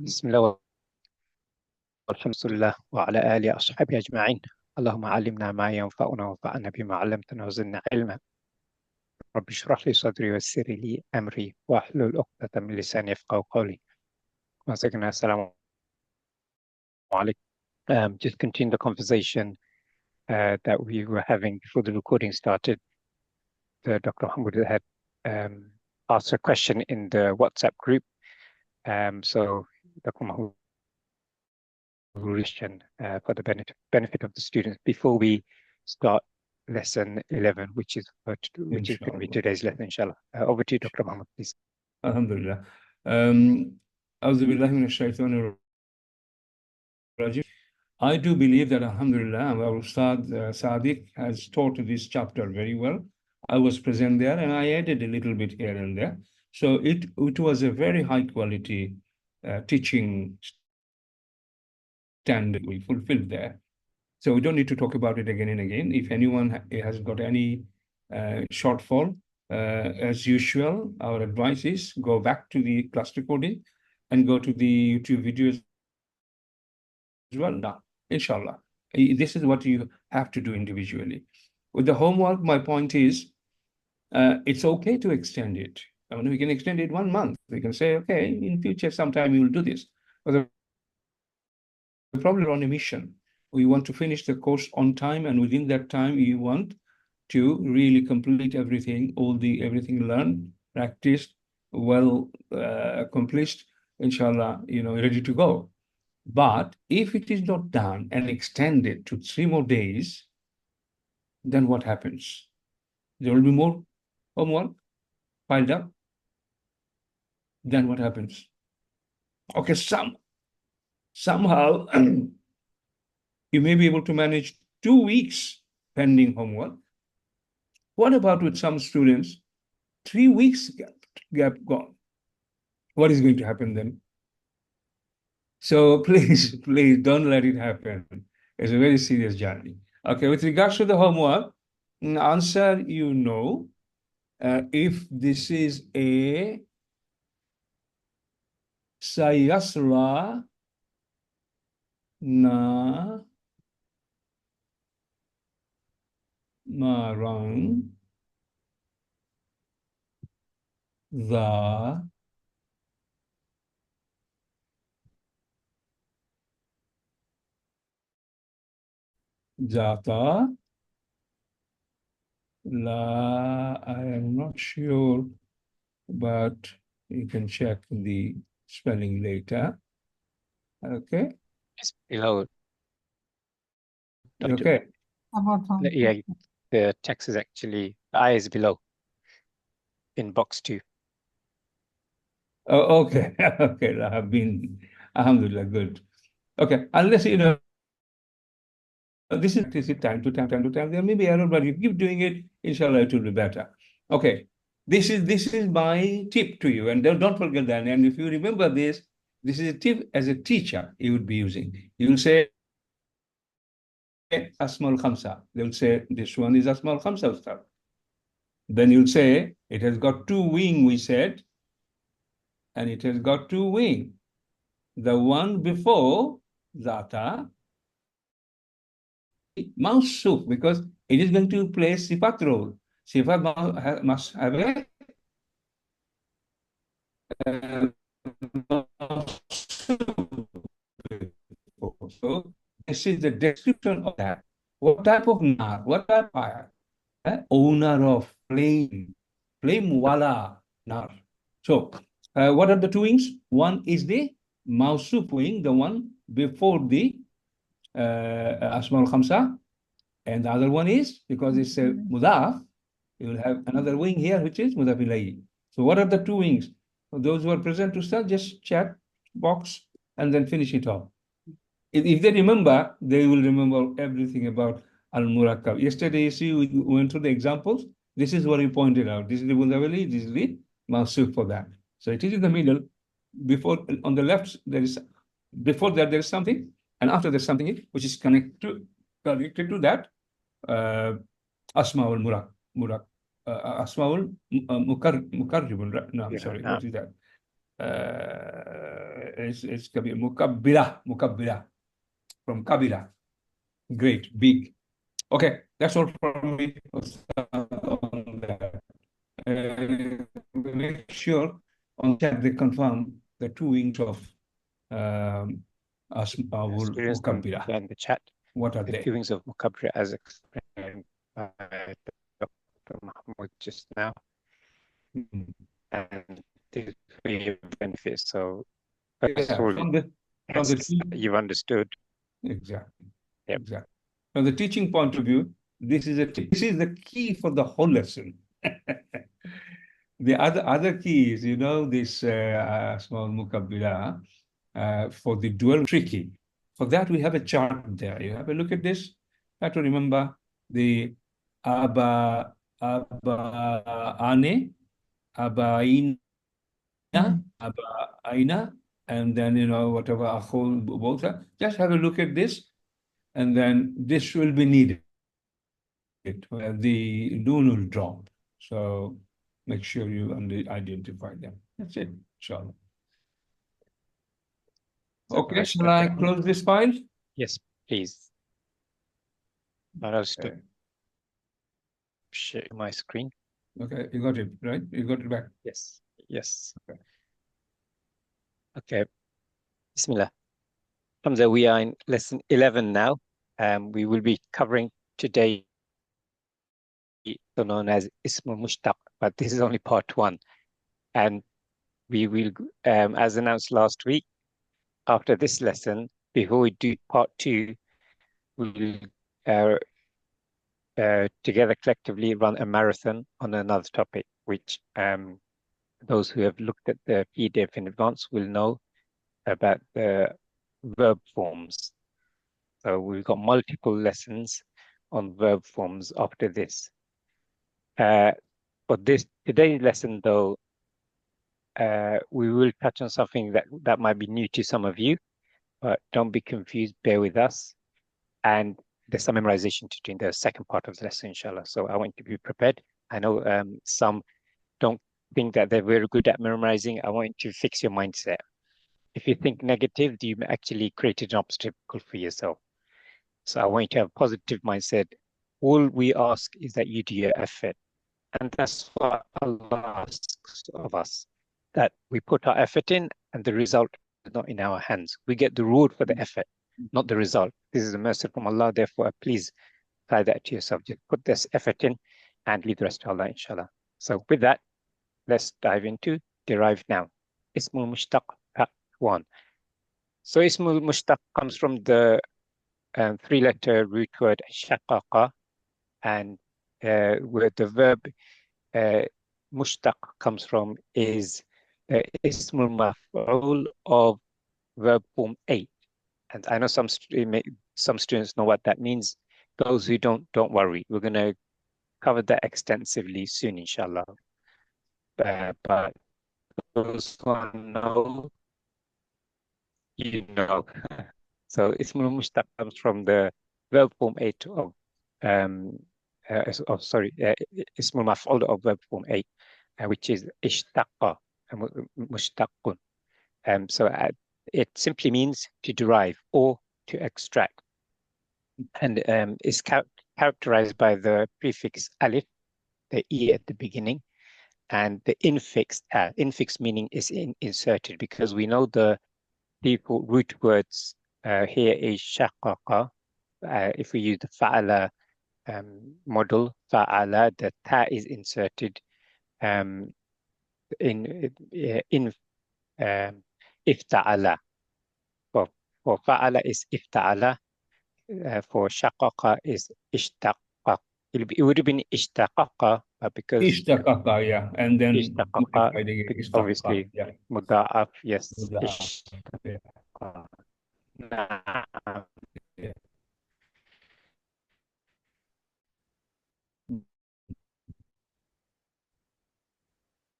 بسم الله والحمد لله وعلى آله وأصحابه أجمعين. اللهم علمنا ما ينفعنا وانفعنا بما علمتنا وزدنا علما. رب اشرح لي صدري ويسر لي أمري واحلل عقدة من لساني يفقهوا قولي. Once again, assalamu alaikum. Just continue the conversation that we were having before the recording started. Dr. Hamid had asked a question in the WhatsApp group. So Dr. Mahmoud question for the benefit of the students before we start lesson 11, which is going to be today's lesson, inshallah. Over to you, Dr. Muhammad, please. Alhamdulillah. I do believe that, alhamdulillah, our Ustad Sadiq has taught this chapter very well. I was present there and I added a little bit here and there. So it was a very high quality teaching standard we fulfilled there. So we don't need to talk about it again and again. If anyone has got any shortfall, as usual, our advice is go back to the class recording and go to the YouTube videos as well. Now, inshallah, this is what you have to do individually. With the homework, my point is, it's okay to extend it. I mean, we can extend it 1 month. We can say, okay, in future, sometime we will do this. But the problem on a mission. We want to finish the course on time, and within that time, we want to really complete everything, everything learned, practiced, well accomplished, inshallah, ready to go. But if it is not done and extended to 3 more days, then what happens? There will be more homework piled up. Then what happens? Okay, somehow you may be able to manage 2 weeks pending homework. What about with some students? 3 weeks gap gone. What is going to happen then? So please don't let it happen. It's a very serious journey. Okay, with regards to the homework, answer if this is a sayasra na marang the jata la, I am not sure, but you can check the spelling later. Okay. It's below. Okay. Yeah, the text is actually, the I is below in box 2. Oh, okay. Okay. I have been, alhamdulillah, good. Okay. Unless, this is time to time. There may be error, but if you keep doing it, inshallah, it will be better. Okay. This is my tip to you, and don't forget that. And if you remember this is a tip as a teacher you would be using. You will say Asmaul Khamsa. They will say this one is Asmaul Khamsa Ustad. Then you'll say it has got 2 wings, we said, and it has got 2 wings. The one before Zata, Mausuf, because it is going to play Sifat role. Sifat must have a so this is the description of that. What type of nar? What type of fire? Owner of flame wala nar. So what are the 2 wings? One is the Mausuf wing, the one before the Asmaul Khamsa, and the other one is, because it's a mudaf, you will have another wing here, which is mudaf ilayhi. So what are the 2 wings? For those who are present to start, just chat box and then finish it off. If they remember, they will remember everything about al-murakkab. Yesterday, you see, we went through the examples. This is what we pointed out. This is the mudaf ilayhi, this is the mansukh for that. So it is in the middle. Before, on the left, before that, there is something, and after there's something which is connected to that Asmaul Murak, Asmaul Mukarribun. No, I'm sorry, what is that? It's kabira. Mukabbira. From kabira. Great, big. Okay, that's all from me on that. Make sure on chat they confirm the two wings of Students mukabbira. in the chat, What are the they? two wings of Mukabbir as explained by Dr. Mahmoud just now, and this for your benefit. So, first of all, From the you've understood. exactly. Yep. Exactly. From the teaching point of view, this is the key for the whole lesson. The other key is, this small mukabbila for the dual tricky. For that, we have a chart there. You have a look at this. You have to remember the aba ane, abaina, abaina, and then whatever akhul both are. Just have a look at this, and then this will be needed. The noon will drop. So make sure you identify them. That's it, inshallah. Okay, shall I close this file? Yes, please. I'll also share my screen. Okay, you got it, right? You got it back? Yes, yes. Okay. Okay. Bismillah. Hamza, we are in lesson 11 now. We will be covering today known as Ismul Mushtaq, but this is only part 1. And we will, as announced last week, after this lesson, before we do part 2, we will together collectively run a marathon on another topic, which those who have looked at the PDF in advance will know about the verb forms. So we've got multiple lessons on verb forms after this. For today's lesson, though, we will touch on something that might be new to some of you, but don't be confused, bear with us. And there's some memorization to do in the second part of the lesson, inshallah. So I want you to be prepared. I know some don't think that they're very good at memorizing. I want you to fix your mindset. If you think negative, you actually created an obstacle for yourself. So I want you to have a positive mindset. All we ask is that you do your effort. And that's what Allah asks of us, that we put our effort in and the result is not in our hands. We get the reward for the effort, not the result. This is a mercy from Allah. Therefore, please apply that to yourself. Just put this effort in and leave the rest to Allah, inshallah. So with that, let's dive into derived noun. Ismul Mushtaq, part 1. So Ismul Mushtaq comes from the 3-letter root word shaqaqa, and where the verb mushtaq comes from is ismul maf'ul of verb form 8. And I know some students know what that means. Those who don't worry. We're going to cover that extensively soon, inshallah. But those who know, you know. So ismul mushtaq comes from the verb form 8 of ismul maf'ul of verb form 8, which is ishtaqqa, mushtaqun. So it simply means to derive or to extract, and is characterized by the prefix alif, the e at the beginning, and the infix ta. Infix meaning is inserted, because we know the default root words here is shaqaqa. If we use the fa'ala model, fa'ala, the ta is inserted in ifta'ala. For fa'ala is ifta'ala. For shaqaqa is ishtaqqa. It would have been ishtaqaqa, but because Ishtaqaqa, yeah, and then ishtaqaqa, obviously, yeah. muda'af, yes. Muda'af, yeah. Na'am. Yeah.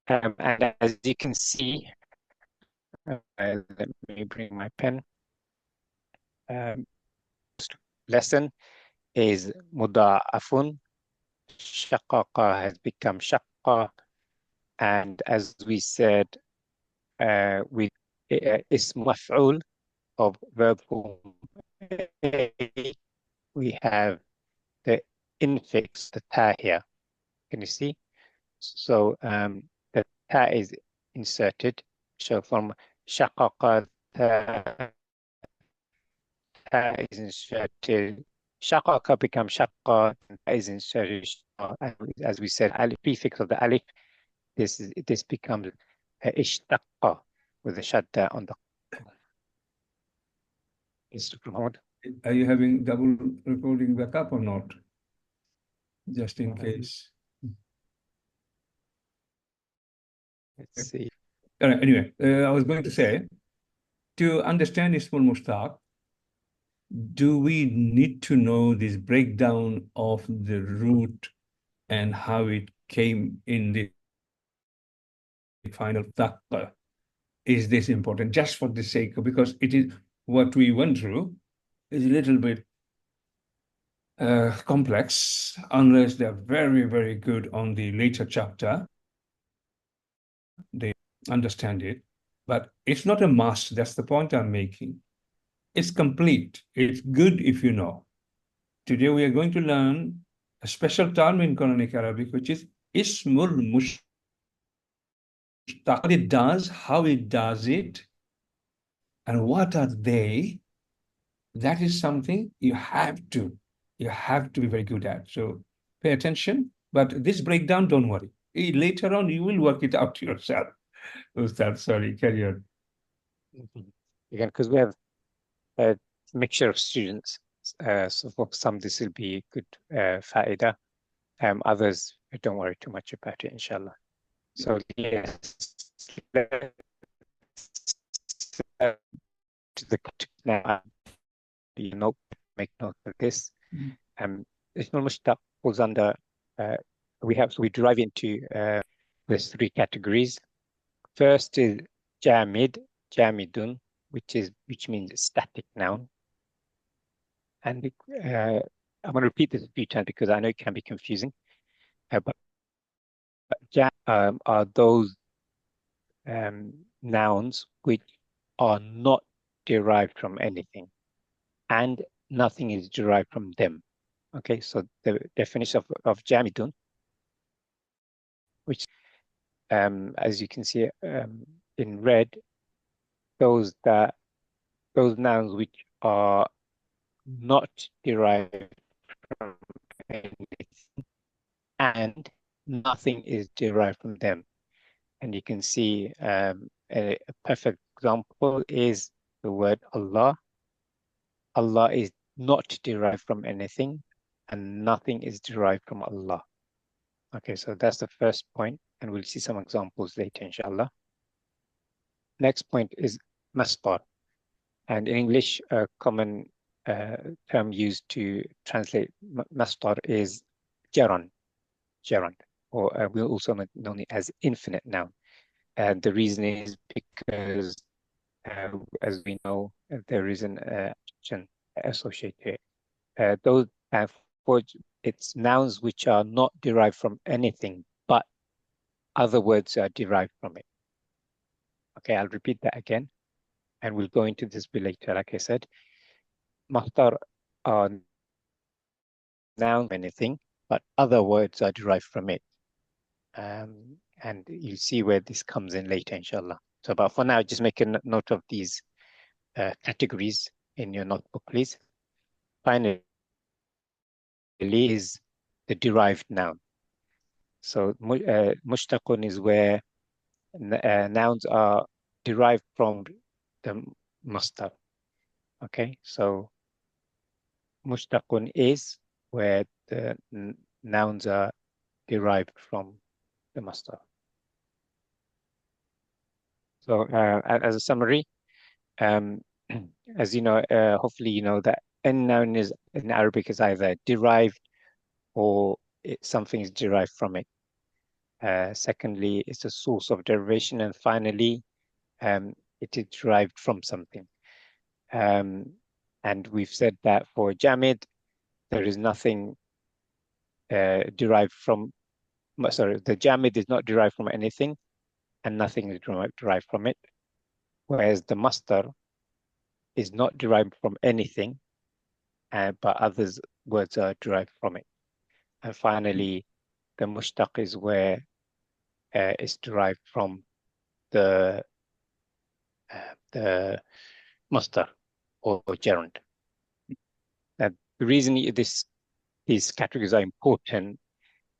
And as you can see, let me bring my pen. Lesson is muda'afun. Shaqaqa has become shaqqa. And as we said, ism maf'ul of verb form A, we have the infix, the ta here. Can you see? So the ta is inserted. So from shaqaqa, ta is inserted. Shaqaqa becomes shaqqa, and ta is inserted. And as we said, alif, prefix of the alif, this becomes ishtaqqa with the shadda on the. Are you having double recording backup or not? Just in case. Let's see. Anyway, I was going to say, to understand Ismul Mushtaq, do we need to know this breakdown of the root and how it came in the final taqqa? Is this important just for the sake of, because it is what we went through is a little bit complex, unless they're very, very good on the later chapter, they understand it, but it's not a must. That's the point I'm making. It's complete. It's good if you know. Today we are going to learn a special term in Quranic Arabic, which is Ismul Mushtaq. What it does, how it does it, and what are they? That is something you have to be very good at. So pay attention. But this breakdown, don't worry. Later on, you will work it out yourself. Ustad, sorry, carry on. Again, because we have a mixture of students, so for some this will be good faida. Others, don't worry too much about it, inshallah. So yes, to the now, you know, make note of this. Ismul Mushtaq falls under. We derive into there's three categories. First is jamid, jamidun, which means static noun. And I'm going to repeat this a few times because I know it can be confusing. But are those nouns which are not derived from anything, and nothing is derived from them. Okay, so the definition of jamidun, which as you can see in red, those nouns which are not derived from anything and nothing is derived from them. And you can see a perfect example is the word Allah. Allah is not derived from anything and nothing is derived from Allah. Okay, so that's the first point, and we'll see some examples later, inshallah. Next point is masdar. And in English, a common term used to translate masdar is gerund, or we'll also know it as infinite noun. And the reason is because, as we know, there is an action associated. Those for it's nouns which are not derived from anything, but other words are derived from it. Okay, I'll repeat that again, and we'll go into this bit later. Like I said, masdar are nouns anything, but other words are derived from it. And you'll see where this comes in later, inshallah. So, but for now, just make a note of these categories in your notebook, please. Finally, is the derived noun. So, mushtaqun is where nouns are derived from the masdar. Okay, so mushtaqun is where the nouns are derived from the masdar. So as a summary, as you know, hopefully you know that any noun is in Arabic is either derived or something is derived from it. Secondly, it's a source of derivation, and finally, it is derived from something. And we've said that for jamid, there is nothing derived from. Sorry, the jamid is not derived from anything, and nothing is derived from it. whereas the masdar is not derived from anything, but others words are derived from it. And finally, the mushtaq is where it's derived from the masdar or gerund. Now, the reason these categories are important,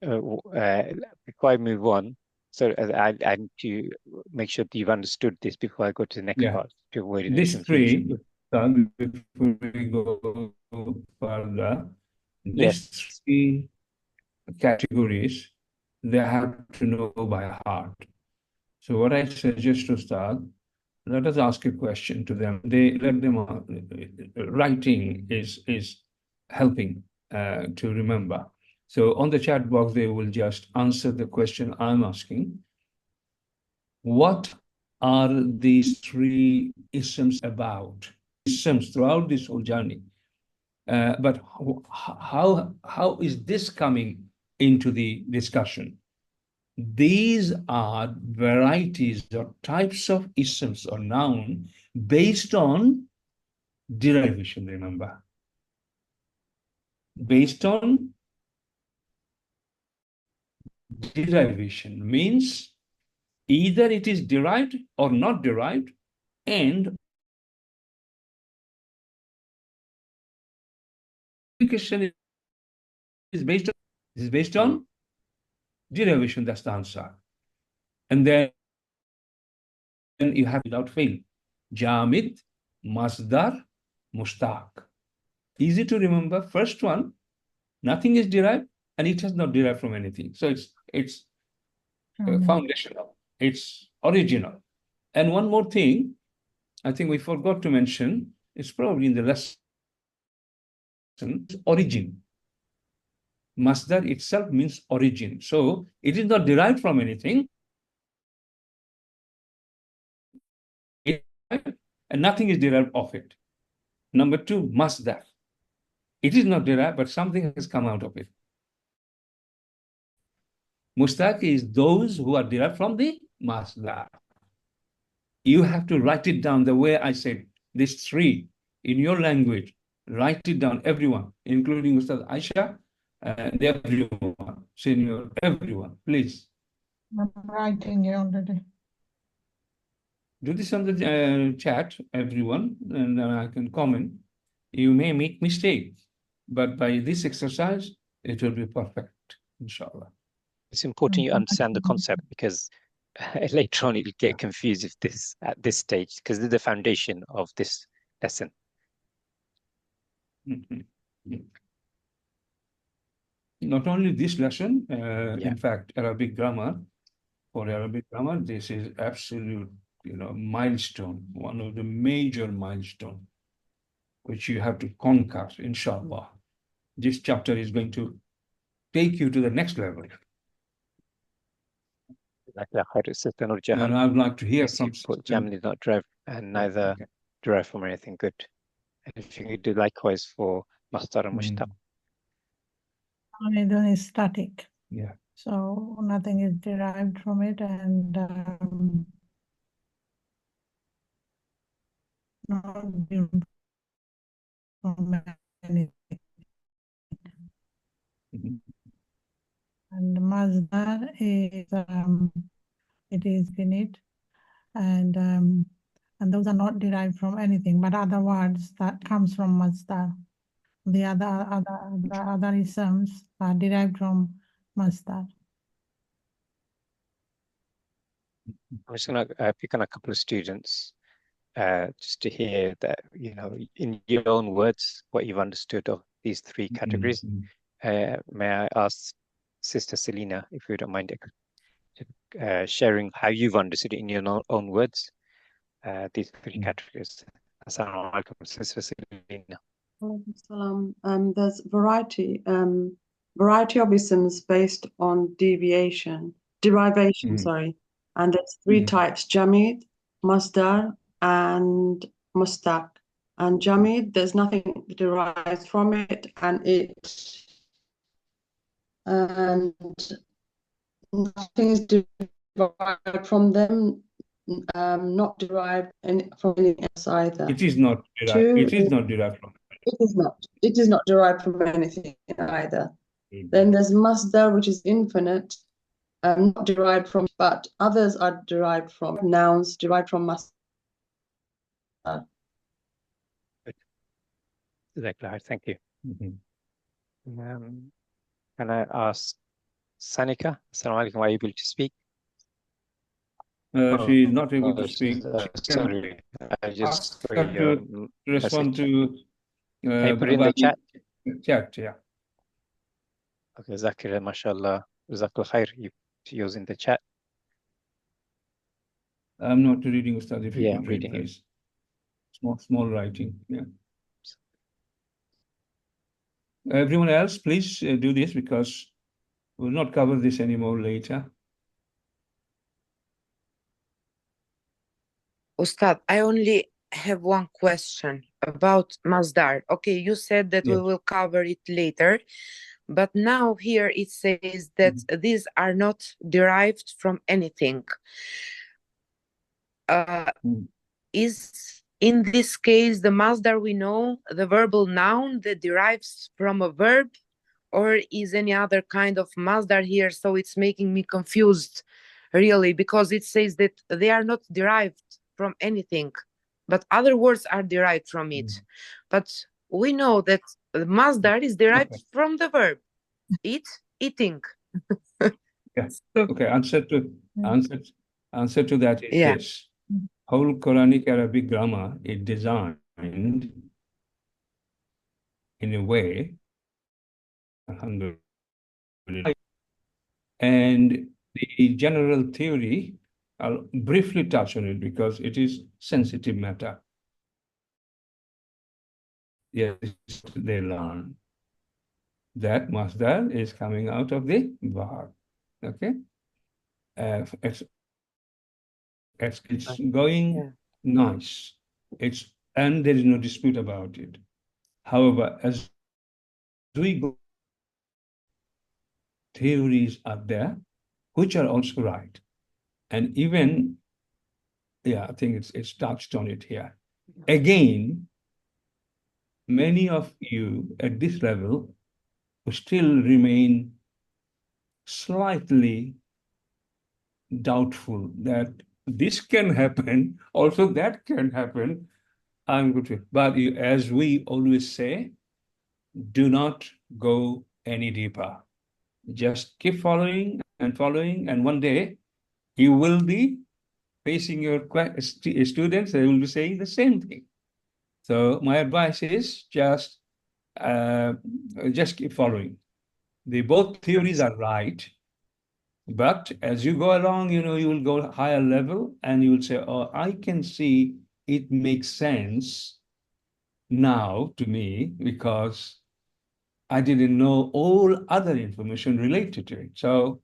before I move on, so I need to make sure that you've understood this before I go to the next part to avoid any These confusion. three, before we go further, Yes. these three categories, they have to know by heart. So what I suggest to start, let us ask a question to them. Let them writing is helping to remember. So on the chat box, they will just answer the question I'm asking. What are these three isms about? Isms throughout this whole journey. But how is this coming into the discussion? These are varieties or types of isms or noun based on derivation, remember. Based on derivation means either it is derived or not derived, and question is based on derivation. That's the answer. And then you have without fail jamid, masdar, mushtaq. Easy to remember. First one, nothing is derived and it has not derived from anything. So it's foundational. It's original. And one more thing, I think we forgot to mention, it's probably in the lesson, origin. Masdar itself means origin. So it is not derived from anything. And nothing is derived of it. Number two, masdar. It is not derived, but something has come out of it. Mushtaq is those who are derived from the masdar. You have to write it down the way I said, these three, in your language. Write it down, everyone, including Ustad Aisha, and everyone, senior, everyone, please. I'm writing it already. Do this on the chat, everyone, and then I can comment. You may make mistakes, but by this exercise, it will be perfect, inshallah. It's important you understand the concept, because later on you'll get confused at this stage, because this is the foundation of this lesson. Not only this lesson, in fact, Arabic grammar, for Arabic grammar, this is absolute, milestone, one of the major milestone, which you have to conquer, inshallah. This chapter is going to take you to the next level. And I would like to hear from Jamil is not derived and neither derived from anything good. And if you could do likewise for masdar and mushtaq. Only is static. Yeah. So nothing is derived from it, and not derived from anything. And masdar is it is finite, and those are not derived from anything, but other words that comes from masdar. The other isms are derived from masdar. I'm just going to pick on a couple of students just to hear that, in your own words, what you've understood of these three categories. May I ask Sister Selina, if you don't mind, sharing how you've understood it in your own words, these three categories. Assalamu alaikum, Sister Selina. There's variety of isms based on derivation, sorry. And there's three types: jamid, masdar, and mushtaq. And jamid, there's nothing derived from it, and nothing is derived from them. not derived from anything else either. It is not derived. Two, It is not derived from. it is not. It is not derived from anything either. Mm-hmm. Then there's masdar, which is infinite, not derived from, but others are derived from nouns, derived from masdar. Thank you. Mm-hmm. Can I ask Sanika? Assalamu alaikum. Are you able to speak? She is not able to speak. Sorry, I just Ask her to respond to. Can you put it in the chat? Chat, yeah. Okay, Zakir, mashallah. Jazakallah khair. You use in the chat. I'm not reading Ustad, if you Yeah, could I'm read, reading it. please. Small writing, yeah. Everyone else, please do this, because we'll not cover this anymore later. Ustad, I only have one question about masdar. Okay, you said that we Yes. will cover it later, but now here it says that these are not derived from anything. Is in this case the masdar, we know, the verbal noun that derives from a verb, or is any other kind of masdar here? So it's making me confused, really, because it says that they are not derived from anything, but other words are derived from it. But we know that the masdar is derived from the verb eat, eating. Yeah. Okay. Answer to that is Yeah. yes. Whole Quranic Arabic grammar is designed in a way, alhamdulillah, and the general theory, I'll briefly touch on it because it is sensitive matter. Yes, they learn that masdar is coming out of the verb. Okay, it's going nice. And there is no dispute about it. However, as we go, theories are there which are also right, and even I think it's touched on it here. Again, many of you at this level still remain slightly doubtful that this can happen, also that can happen. I'm good with, but as we always say, do not go any deeper. Just keep following, and one day you will be facing your students, they will be saying the same thing. So my advice is just keep following. Both theories are right, but as you go along, you will go higher level, and you will say, oh, I can see it makes sense now to me because I didn't know all other information related to it. So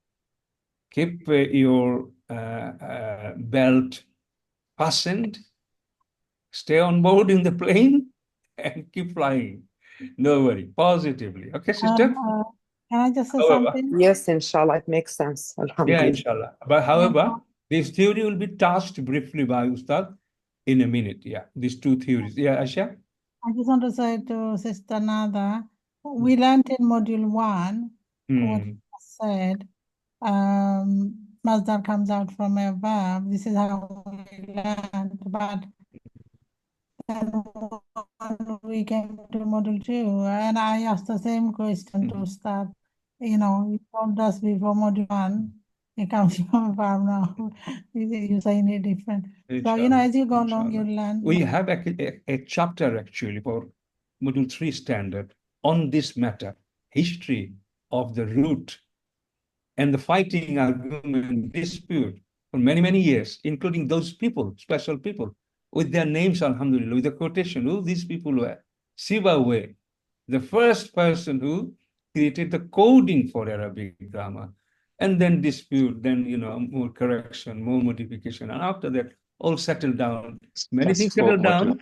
keep your belt fastened, stay on board in the plane, and keep flying. No worry, positively. Okay, sister? Can I just say However, something? Yes, inshallah, it makes sense. yeah, Alhamdulillah. inshallah. But however, this theory will be touched briefly by Ustad in a minute. Yeah, these two theories. Yeah, Asha? I just want to say to Sister Nada, we learned in module 1 what you said. Masdar comes out from a verb. This is how we learned. But then when we came to module 2, and I asked the same question to start. You told us before module 1, it comes from a verb now. You're saying it different. So, as you go along, you learn. We have a chapter actually for module 3 standard on this matter, history of the root and the fighting argument dispute for many, many years, including those people, special people, with their names, alhamdulillah, with the quotation, who these people were. Sibawayh, the first person who created the coding for Arabic grammar, and then dispute, then, more correction, more modification. And after that, all settled down. Many things settled down.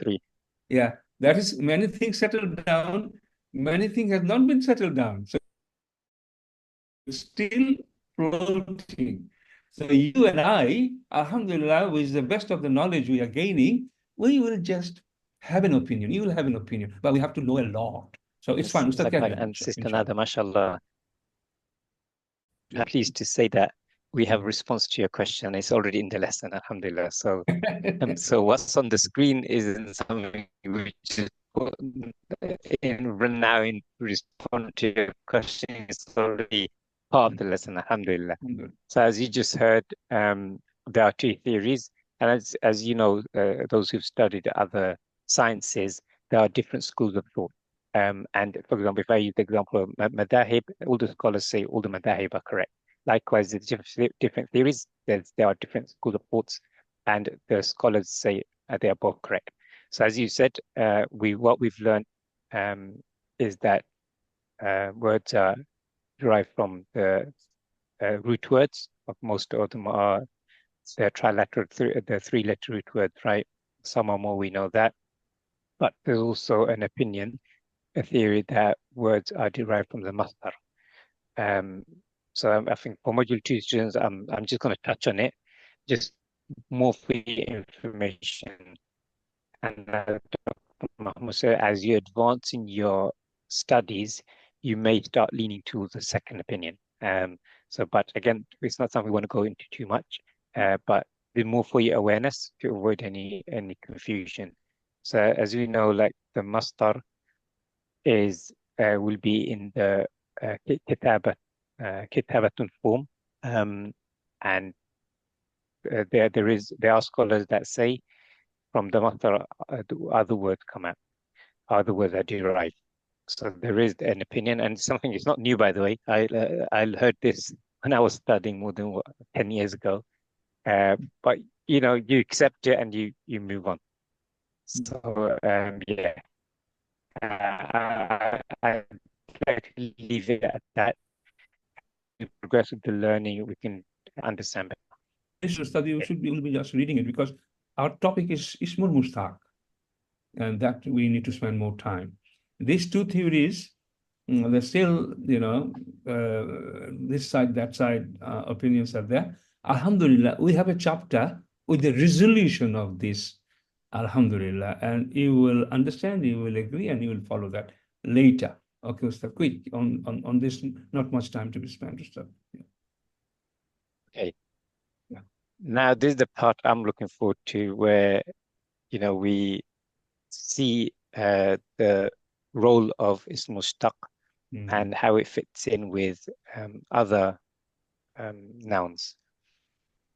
Yeah, that is, many things settled down. Many things have not been settled down. So still floating. So you and I, alhamdulillah, with the best of the knowledge we are gaining, we will just have an opinion. You will have an opinion, but we have to know a lot. So it's fine. Ustad, carry on, And Sister inshallah. Nada, mashallah, I'm pleased to say that we have a response to your question. It's already in the lesson, alhamdulillah. So, so what's on the screen isn't something which is put in now in response to your question. It's already part of the lesson, alhamdulillah. So as you just heard, there are two theories. And as you know, those who've studied other sciences, there are different schools of thought. And for example, if I use the example of madahib, all the scholars say all the madahib are correct. Likewise, the different theories, there are different schools of thoughts, and the scholars say they are both correct. So as you said, what we've learned is that words are derived from the root words. Most of them are the trilateral, the three-letter root words, right? Some are more, we know that. But there's also an opinion, a theory that words are derived from the masdar. So I think for module 2 students, I'm just going to touch on it, just more for your information. And Dr. Mahmoud said, as you advance in your studies, you may start leaning towards the second opinion. But again, it's not something we want to go into too much, but the more for your awareness to avoid any confusion. So as we know, like the masdar will be in the kitabatun form, and there are scholars that say from the masdar other words come out, other words are derived. So there is an opinion, and something is not new, by the way. I heard this when I was studying more than 10 years ago. But you accept it and you move on. So yeah. I'd like to leave it at that. We progress with the learning, we can understand better. This study, we should be just reading it because our topic is more mustaq, and that we need to spend more time. These two theories, they're still, this side, that side, opinions are there. Alhamdulillah, we have a chapter with the resolution of this. Alhamdulillah, and you will understand, you will agree, and you will follow that later. Okay, Ustad, quick on this. Not much time to be spent, Ustad. Yeah. Okay. Yeah. Now this is the part I'm looking forward to, where we see the role of ism mushtaq and how it fits in with other nouns.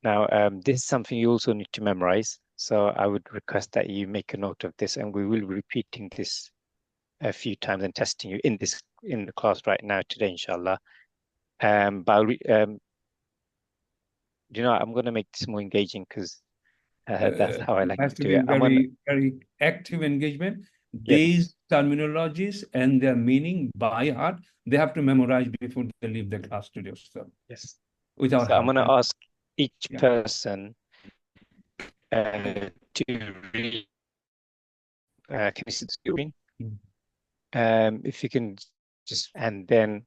Now, this is something you also need to memorize. So I would request that you make a note of this, and we will be repeating this a few times and testing you in the class right now today, inshallah. I'm going to make this more engaging because that's how I like to do it. Very, very active engagement. These terminologies and their meaning by heart, they have to memorize before they leave the class today. So yes. Without so I'm going to ask each person to read. Can you see the screen? If you can just, and then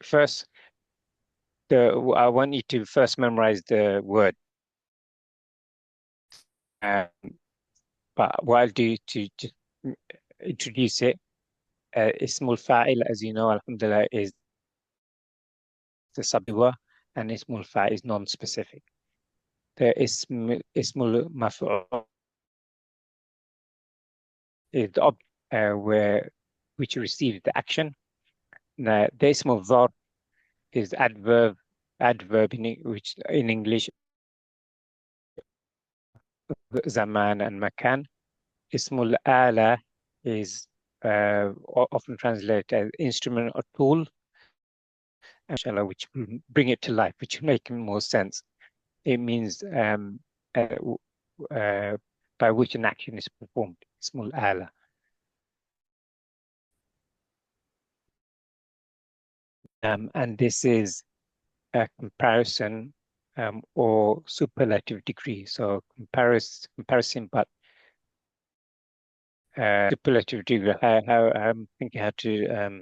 first, I want you to first memorize the word. But what I'll do to just introduce it, Ismul Fa'il, as you know, alhamdulillah, is the subject, and Ismul Fa'il is non-specific. The Ismul Maf'ul is the object which receives the action. Now, the Ismul Dharb is adverb which in English, Zaman and Makan. Ismul Ala is often translated as instrument or tool, inshallah, which will bring it to life, which will make more sense. It means by which an action is performed. Ismul Ala. And this is a comparison or superlative degree. So comparison, but superlative degree. How I'm thinking how to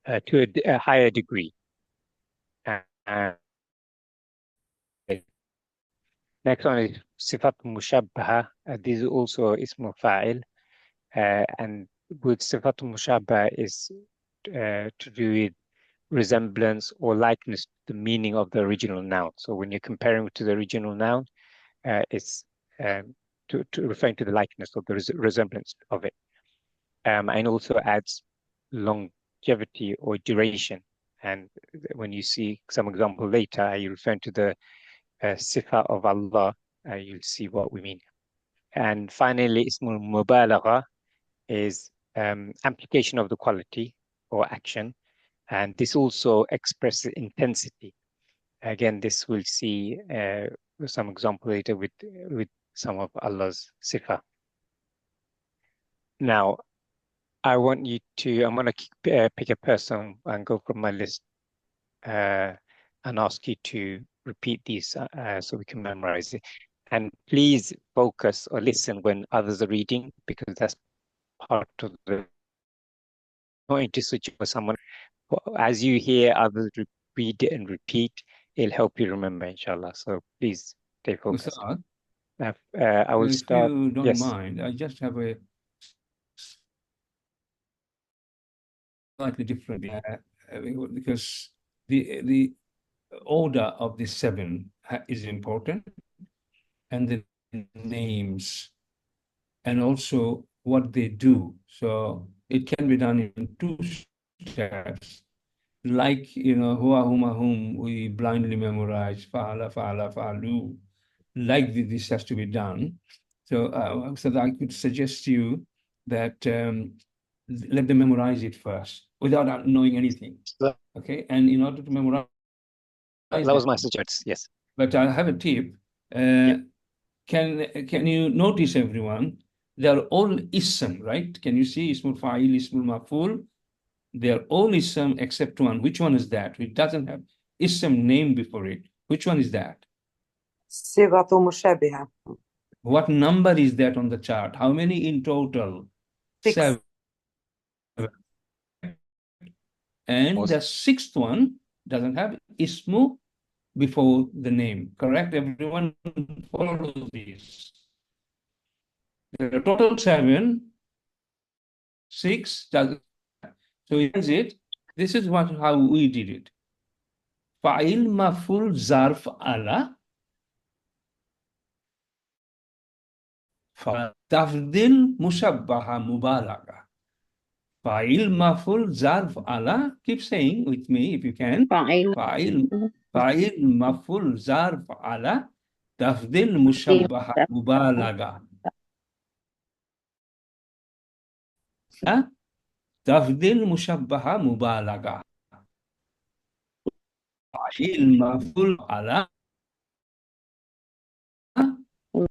a higher degree. Next one is صفة مشبهة. This is also اسم فاعل. And with صفة مشبهة is to do with resemblance or likeness to the meaning of the original noun. So when you're comparing it to the original noun, it's to referring to the likeness or the resemblance of it. And also adds longevity or duration. And when you see some example later, you refer to the sifa of Allah, you'll see what we mean. And finally, ismul mubalagha is amplification of the quality or action. And this also expresses intensity. Again, this we'll see some example later with some of Allah's sifa. Now, I'm going to pick a person and go from my list and ask you to repeat these so we can memorize it. And please focus or listen when others are reading, because that's part of the point to switch for someone. As you hear others read it and repeat, it'll help you remember, inshallah. So please stay focused. I will start. If you don't Yes. mind, I just have a slightly different because the order of the 7 is important, and the names, and also what they do. So it can be done in 2 steps. Like, huwa, huma, hum, we blindly memorize, fa'ala, fa'ala, fa'alu. Like this has to be done. So, so I could suggest to you that let them memorize it first without knowing anything. Okay, and in order to memorize, that was my suggestion. Yes. But I have a tip. Can you notice, everyone? They are all ism, right? Can you see ismul fa'il, ismul maf'ul? They are all ism except one. Which one is that? It doesn't have ism name before it. Which one is that? صيغة مشابهة. What number is that on the chart? How many in total? 6. 7. And the 6th one doesn't have ismu before the name. Correct? Everyone follow this. There are total 7. 6 doesn't. So is it? This is how we did it. Fa'il maf'ul zarf ala. Tafdil mushabbaha mubalaga. Fa'il maf'ul zarf ala. Keep saying with me if you can. Fa'il maf'ul zarf ala. Tafdil mushabbaha mubalaga. تفضيل مشبهة مبالغة. فاعل مفعول على.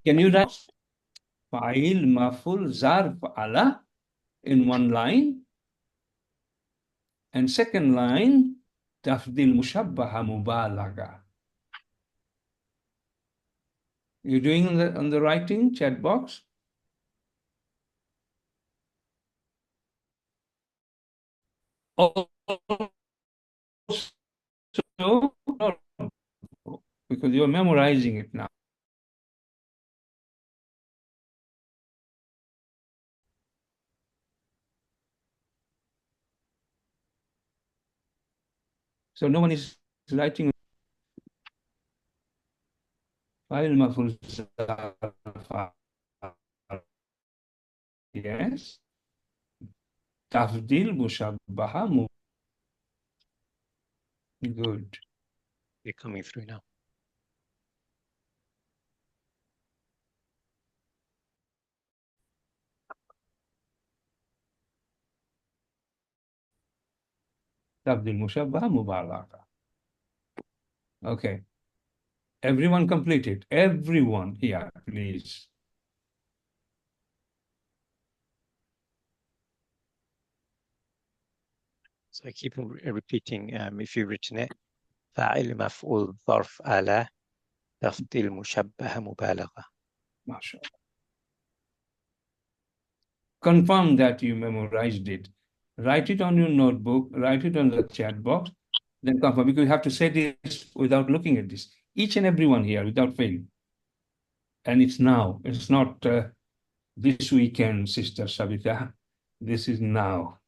Can you write فاعل مفعول ظرف على in one line, and second line تفضيل مشبهة مبالغة. You doing on the writing chat box? Oh, so, because you're memorizing it now. So no one is writing. File maf'ul. Yes. Tafdil mushabbaha. Good. They're coming through now. Tafdil mushabbaha mubalagha. Okay. Everyone completed. Everyone here, please. So I keep repeating if you've written it. فاعل مفعول ظرف على تفضيل مشبه مبالغة. MashaAllah. Confirm that you memorized it. Write it on your notebook, write it on the chat box, then confirm, because you have to say this without looking at this. Each and every one here, without fail. And it's now. It's not this weekend, Sister Sabita. This is now.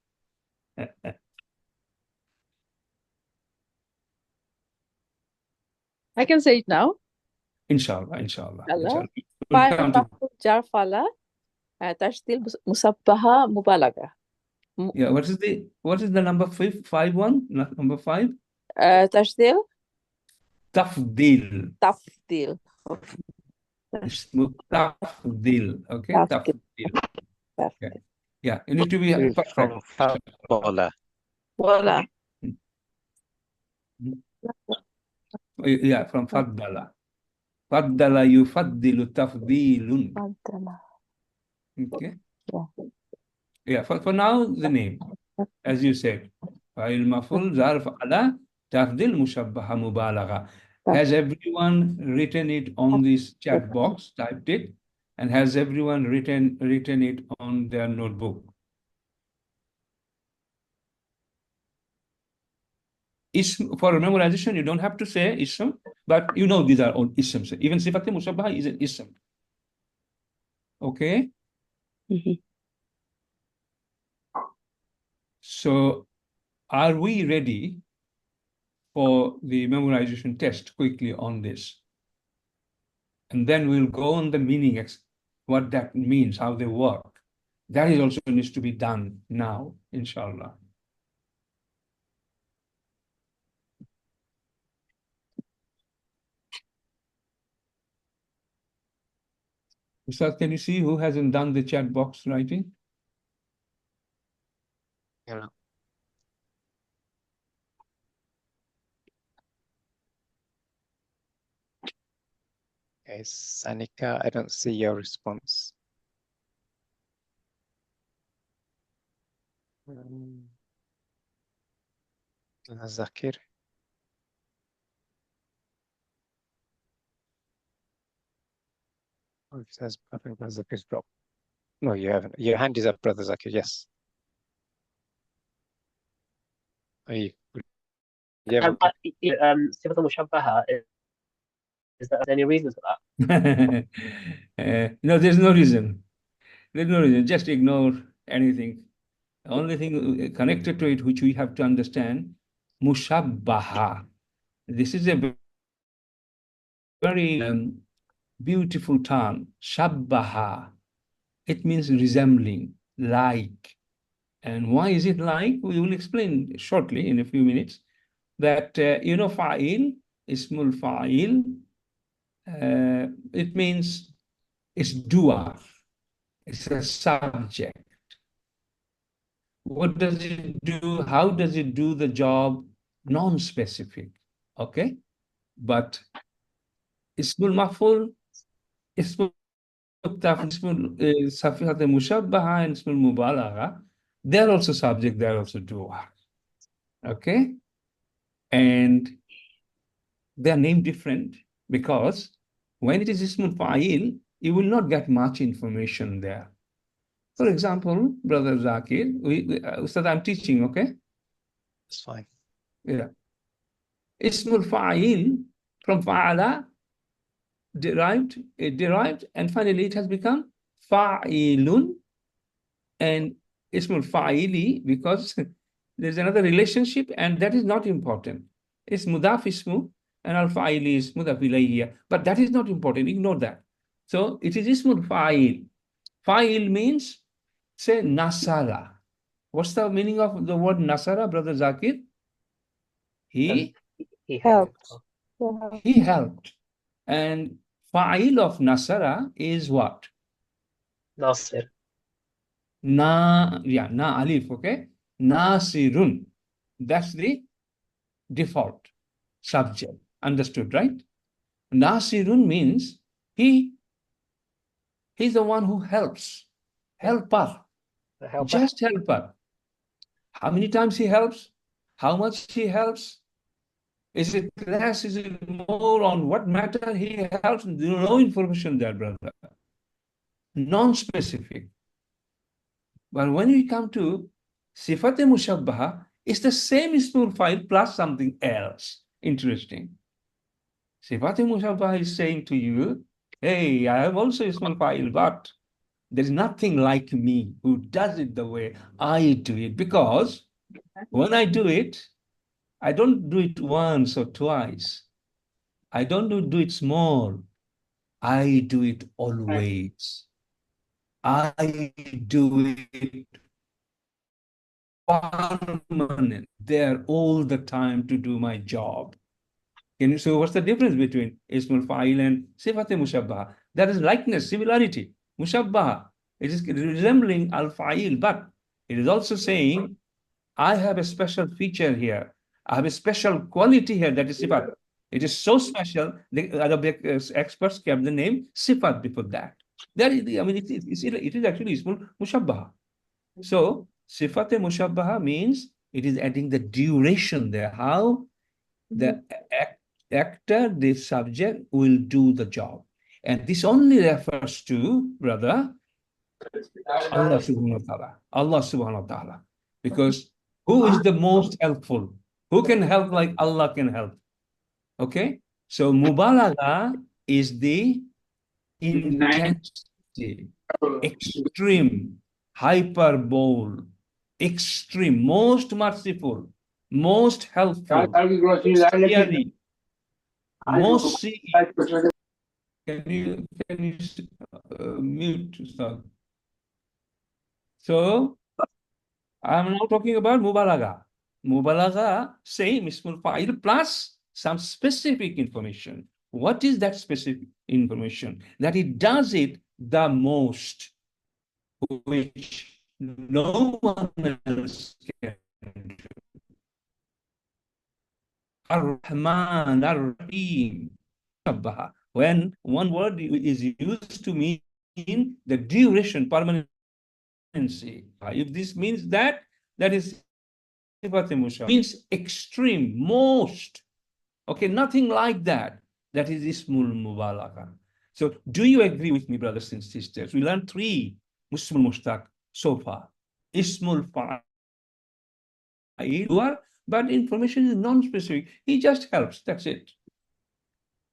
I can say it now. Inshallah, inshallah. Allah. We'll Fa'il come to- maf'ul jar fa'ala تشديل musabbaha mubalaga. Yeah, what is the number 5? Number 5? تشديل Tafdil. تفضيل. اسمه تفضيل. Okay, تفضيل. tafdil. Okay. Yeah, you need to be from فضل. ولا Yeah, from faddala. Faddala yufaddilu tafdilun. Okay. Yeah, for now, the name, as you said. Fa'il maf'ul zarf ala tafdil mushabbaha mubalagha. Has everyone written it on this chat box, typed it? And has everyone written it on their notebook? Ism, for memorization, you don't have to say ism, but you know these are all isms. Even sifat mushabbaha is an ism. Okay? So, are we ready for the memorization test quickly on this? And then we'll go on the meaning, what that means, how they work. That is also needs to be done now, inshallah. Ustaz, can you see who hasn't done the chat box writing? Yeah. Okay, Sanika, I don't see your response. Zakir. Oh, it says Brother Zakir's dropped. No, you haven't. Your hand is up, Brother Zakir, yes. Are you able to- صفة مشبهة, is there any reason for that? No, there's no reason. There's no reason. Just ignore anything. The only thing connected to it, which we have to understand, mushabbaha. This is a very beautiful term, shabbaha. It means resembling, like. And why is it like? We will explain shortly in a few minutes that, you know, fa'il, ismul fa'il, it means it's doer. It's a subject. What does it do? How does it do the job? Non-specific. Okay? But ismul maf'ul, ismul safihat mushabbaha and ismul mubalagha, they're also subject, they're also doer. Okay? And they're named different because when it is ismul fa'il, you will not get much information there. For example, Brother Zakir, Ustad, I'm teaching, okay? That's fine. Yeah. Ismul fa'il from fa'ala, derived, and finally it has become fa'ilun, and ismul fa'ili, because there's another relationship, and that is not important. It's mudaf ismu, and al-fa'ili is mudaf ilayhi, but that is not important, ignore that. So it is ismul fa'il. Fa'il means, say, nasara. What's the meaning of the word nasara, Brother Zakir? He helped. He helped. And fa'il of nasara is what? Nasir. Na alif, okay? Nasirun. That's the default subject. Understood, right? Nasirun means he's the one who helps. Helper. Just helper. How many times he helps? How much he helps? Is it less? Is it more? On what matter he helps? No information there, brother. Non-specific. But when we come to Sifat Mushabbaha, it's the same ismul fa'il plus something else. Interesting. Sifat Mushabbaha is saying to you Hey, I have also Ismul Fa'il, but there's nothing like me who does it the way I do it, because when I do it, I don't do it once or twice. I don't do it small. I do it always. I do it permanent, there all the time to do my job. Can you, so what's the difference between Ismul Fa'il and Sifat Mushabbaha? That is likeness, similarity. Mushabbaha, it is resembling Al-Fa'il, but it is also saying, I have a special feature here. I have a special quality here, that is Sifat. It is so special, the Arabic experts kept the name Sifat before that. That is, I mean, it is actually Ismul Mushabbaha. So, Sifat Mushabbaha means it is adding the duration there, how the actor, the subject will do the job. And this only refers to, brother, Allah subhanahu wa ta'ala. Allah subhanahu wa ta'ala. Because who is the most helpful? Who can help like Allah can help? Okay? So mubalagha is the intensity, extreme, hyperbole, extreme, most merciful, most helpful, scary, most seeing. Can you mute stuff? So I'm now talking about mubalagha. Mubalagha, same Ismul Fa'il plus some specific information. What is that specific information? That it does it the most, which no one else can do. Ar-Rahman, Ar-Rahim. When one word is used to mean the duration, permanency. If this means that, that is means extreme, most. Okay, nothing like that. That is Ismul Mubalagha. So do you agree with me, brothers and sisters? We learned 3 Ismul Mushtaq so far. Ismul Fa'il, but information is non-specific. He just helps, that's it.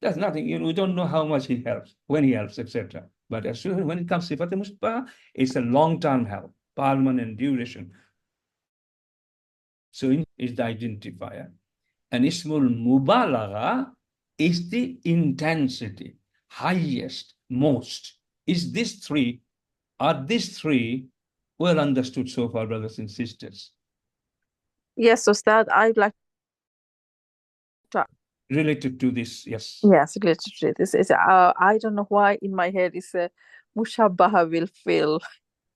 That's nothing. You know, we don't know how much he helps, when he helps, etc. But as soon as when it comes to Sifat Mushtaq, it's a long-term help, permanent duration. So is the identifier. And Ismul Mubalagha is the intensity, highest, most. Are these 3 well understood so far, brothers and sisters? Yes, Ustad, I'd like to. Related to this, yes. Yes, related to this. Is I don't know why in my head is Mushabbaha will feel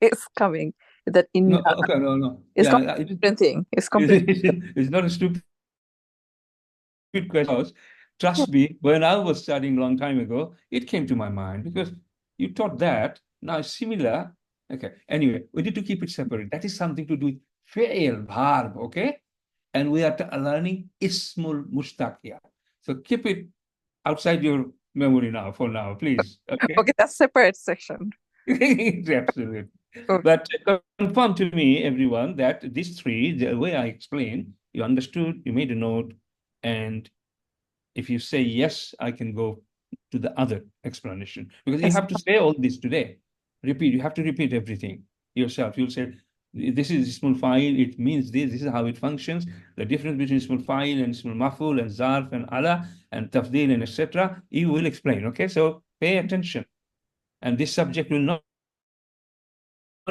it's coming. That in No, okay, no. It's Yeah, completely different thing. It's completely it's not a stupid question. Trust me, when I was studying a long time ago, it came to my mind because you taught that. Now it's similar. Okay. Anyway, we need to keep it separate. That is something to do with fi'il, verb, okay? And we are learning Ismul Mushtaq here. So keep it outside your memory now, for now, please. Okay. Okay, that's separate section. Absolutely. Okay. But confirm to me, everyone, that these 3, the way I explained, you understood, you made a note, and if you say yes, I can go to the other explanation. Because you have to say all this today. Repeat, you have to repeat everything yourself. You'll say, this is Ismul Fa'il, it means this is how it functions. The difference between Ismul Fa'il and Ismul Maf'ul and Zarf and Ala and Tafdil and etc. You will explain, okay? So pay attention. And this subject will not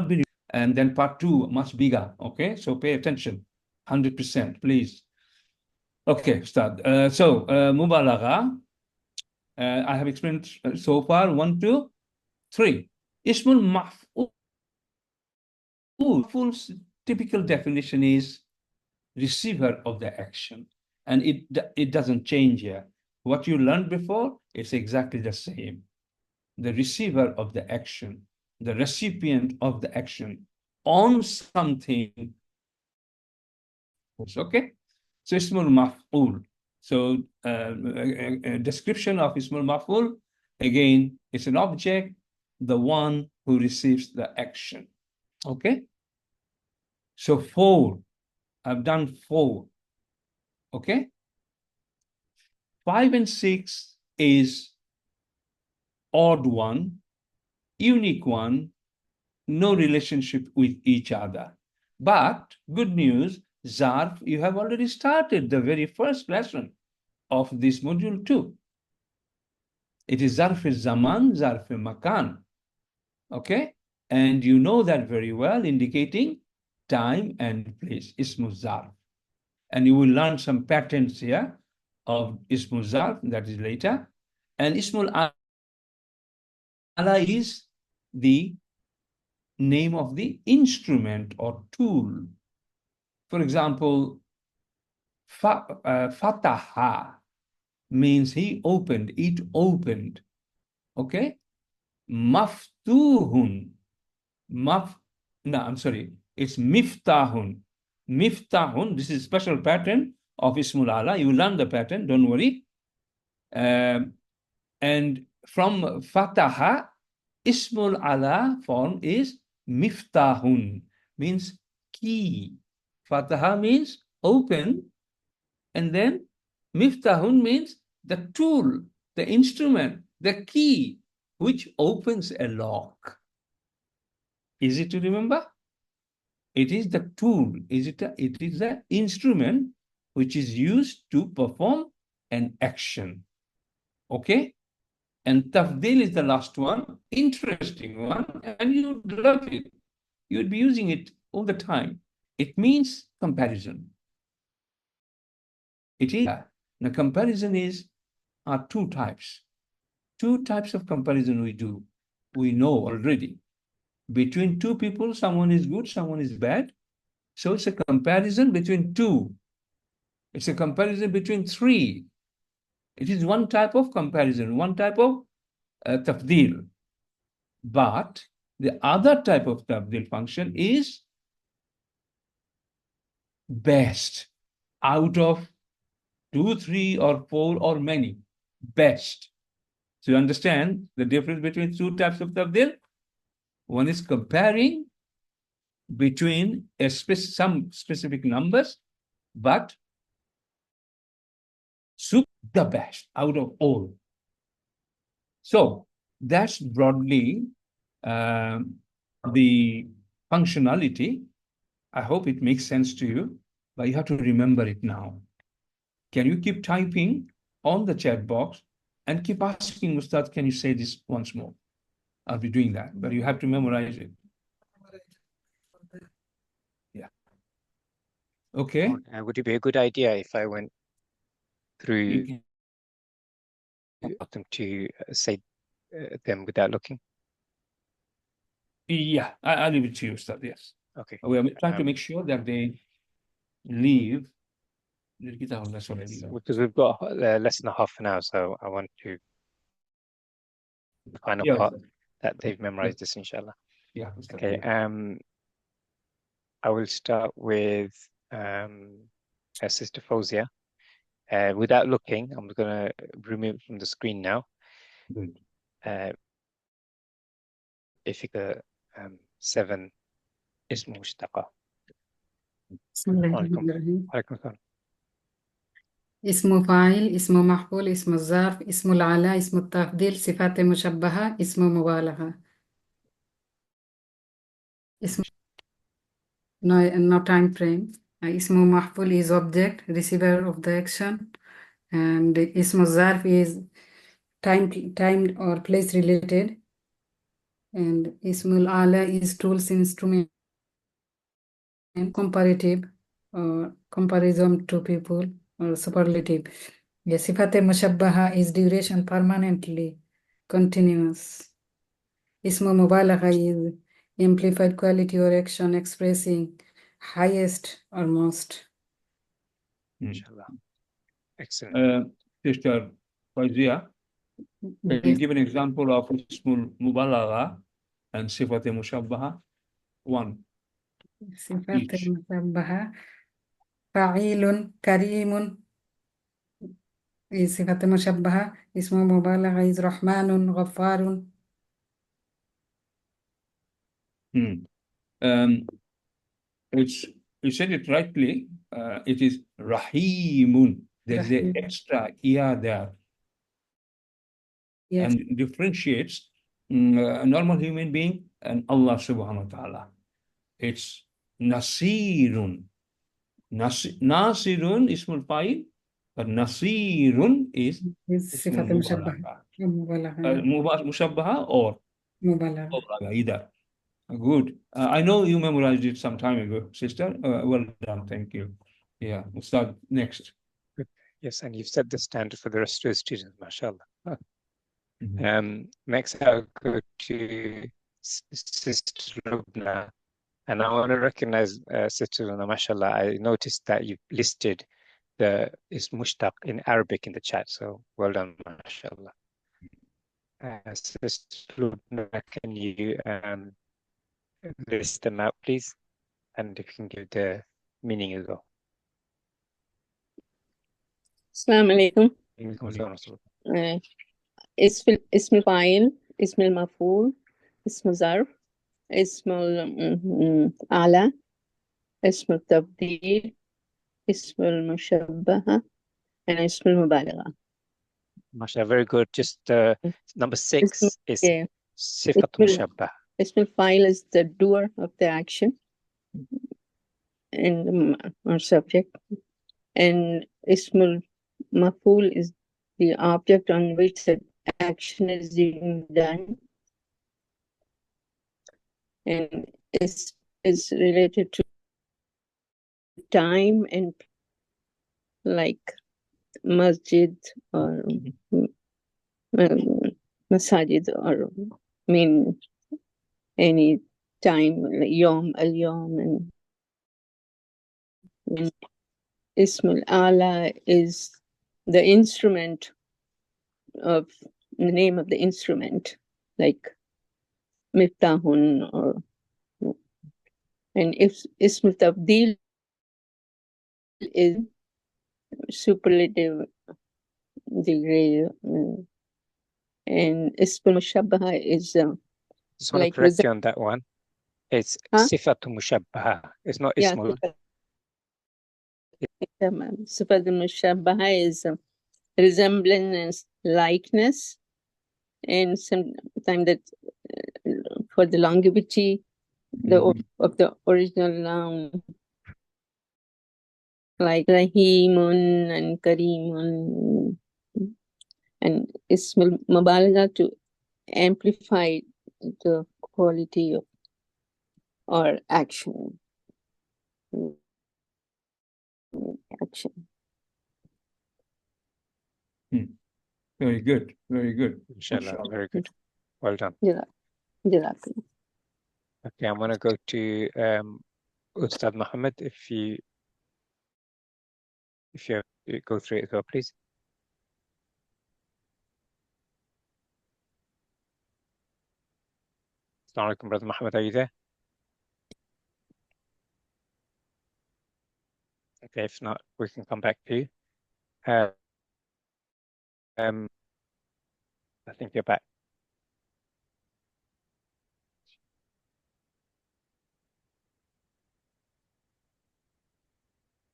be, and then part 2 much bigger, okay? So pay attention, 100%, please. Okay, start. Mubalagha, I have explained so far 1, 2, 3. Ismul Maf'ul. Maf'ul's typical definition is receiver of the action, and it doesn't change here. What you learned before, it's exactly the same. The receiver of the action, the recipient of the action on something. Okay, so Ismul Maf'ul. So a description of Ismul Maf'ul, again, it's an object, the one who receives the action. Okay, so 4, I've done 4. Okay, 5 and 6 is odd one, unique one, no relationship with each other. But good news, Zarf, you have already started the very first lesson of this module 2. It is Zarf-e-Zaman, Zarf-e-Makan. Okay? And you know that very well, indicating time and place, Ismu Zarf. And you will learn some patterns here of Ismu Zarf, that is later. And Ismul Ala is the name of the instrument or tool. For example, Fataha means he opened, it opened. Okay? Maftuhun. It's Miftahun. Miftahun, this is a special pattern of Ismul Ala. You learn the pattern, don't worry. And from Fataha, Ismul Ala form is Miftahun, means key. Fataha means open, and then Miftahun means the tool, the instrument, the key, which opens a lock. Easy to remember? It is the tool, it is the instrument which is used to perform an action. Okay? And tafdil is the last one, interesting one, and you'd love it. You'd be using it all the time. It means comparison. It is. Now, comparison are two types. Two types of comparison we do. We know already. Between two people, someone is good, someone is bad. So it's a comparison between two. It's a comparison between three. It is one type of comparison, one type of tafdil. But the other type of tafdil function is best out of 2, 3, or 4, or many. Best. So you understand the difference between two types of tafdil? One is comparing between some specific numbers, but the best out of all. So that's broadly the functionality. I hope it makes sense to you, but you have to remember it now. Can you keep typing on the chat box and keep asking, Ustad, can you say this once more? I'll be doing that, but you have to memorize it. Yeah. Okay. Would it be a good idea if I went through them to say them without looking? Yeah, I'll leave it to you, Ustad, yes. Okay. We are trying to make sure that they leave. Because we've got less than half an hour, so I want to the final part that they've memorized this, inshallah. Yeah. Okay. I will start with Sister Fawzia. Without looking, I'm going to remove it from the screen now. Good. Figure 7 اسم مشتقة. بسم الله الرحمن الرحيم. عليكم السلام. اسم فاعل، اسم مفعول، اسم الظرف، اسم العلاء، اسم التفضيل، صفات مشبهة، اسم مبالغة. اسم no time frame. اسم مفعول is object, receiver of the action, and اسم الظرف is time or place related, and اسم العلاء is tools, instrument, and comparative or comparison to people or superlative. The صفات مشبهة is duration, permanently continuous. اسم مبالغة is amplified quality or action expressing highest or most. Inshallah. Excellent. Sister Fawzia, can you give an example of Ismul Mubalagha and Sifat Mushabbaha? One. صفات مشبهة فعيل كريم is صفات مشبهة. اسم مبالغة is رحمن غفار. You said it rightly. It is Rahimun. There's an extra "ya" there. Yes. and differentiates a normal human being and Allah subhanahu wa ta'ala. It's Nasirun. Nasirun ismul fa'il, but Nasirun is صفة ismul مشبهة mubalagha. مبالغة Mushabbaha or مبالغة. mubalagha, either. Good. I know you memorized it some time ago, sister. Well done. Thank you. Yeah, we'll start next. Good. Yes, and you've set the standard for the rest of the students, mashallah. Next, I'll go to Sister Lubna. And I want to recognize Sister Lubna, mashallah. I noticed that you listed the ism mushtaq in Arabic in the chat. So well done, mashallah. Sister Lubna, can you list them out, please? And if you can give the meaning as well. السلام عليكم. Alaikum اسم الفاعل اسم المفعول اسم الظرف اسم الأعلى اسم التبديل اسم المشبهة and اسم المبالغة. mashallah, very good. Just number 6 is yeah. sifat mushabbah. اسم الفاعل is the doer of the action and or subject, and اسم المفعول is the object on which the action is being done, and is related to time and like masjid or masajid, or I mean any time, like yom al-yom, and Ismul Ala is the instrument of the name of the instrument, like Miftahun, or and if Ismul Tabdil is superlative degree, and Ismul Mushabbaha is Just want like to correct you on that one. It's sifatu mushabbaha. It's not yeah, ismul. Sifat al-Mushabbaha is resemblance, likeness, and sometimes that for the longevity of the original noun, like Rahimun and Karimun, and Ismul Mubalagha to amplify the quality of or action. Very good. Very good. Inshallah, very good. Well done. Yeah. Okay, I'm going to go to Ustad Muhammad. If you go through it as well, please. Assalamu alaikum, Brother Muhammad. Are you there? Okay, if not, we can come back to you. I think you're back.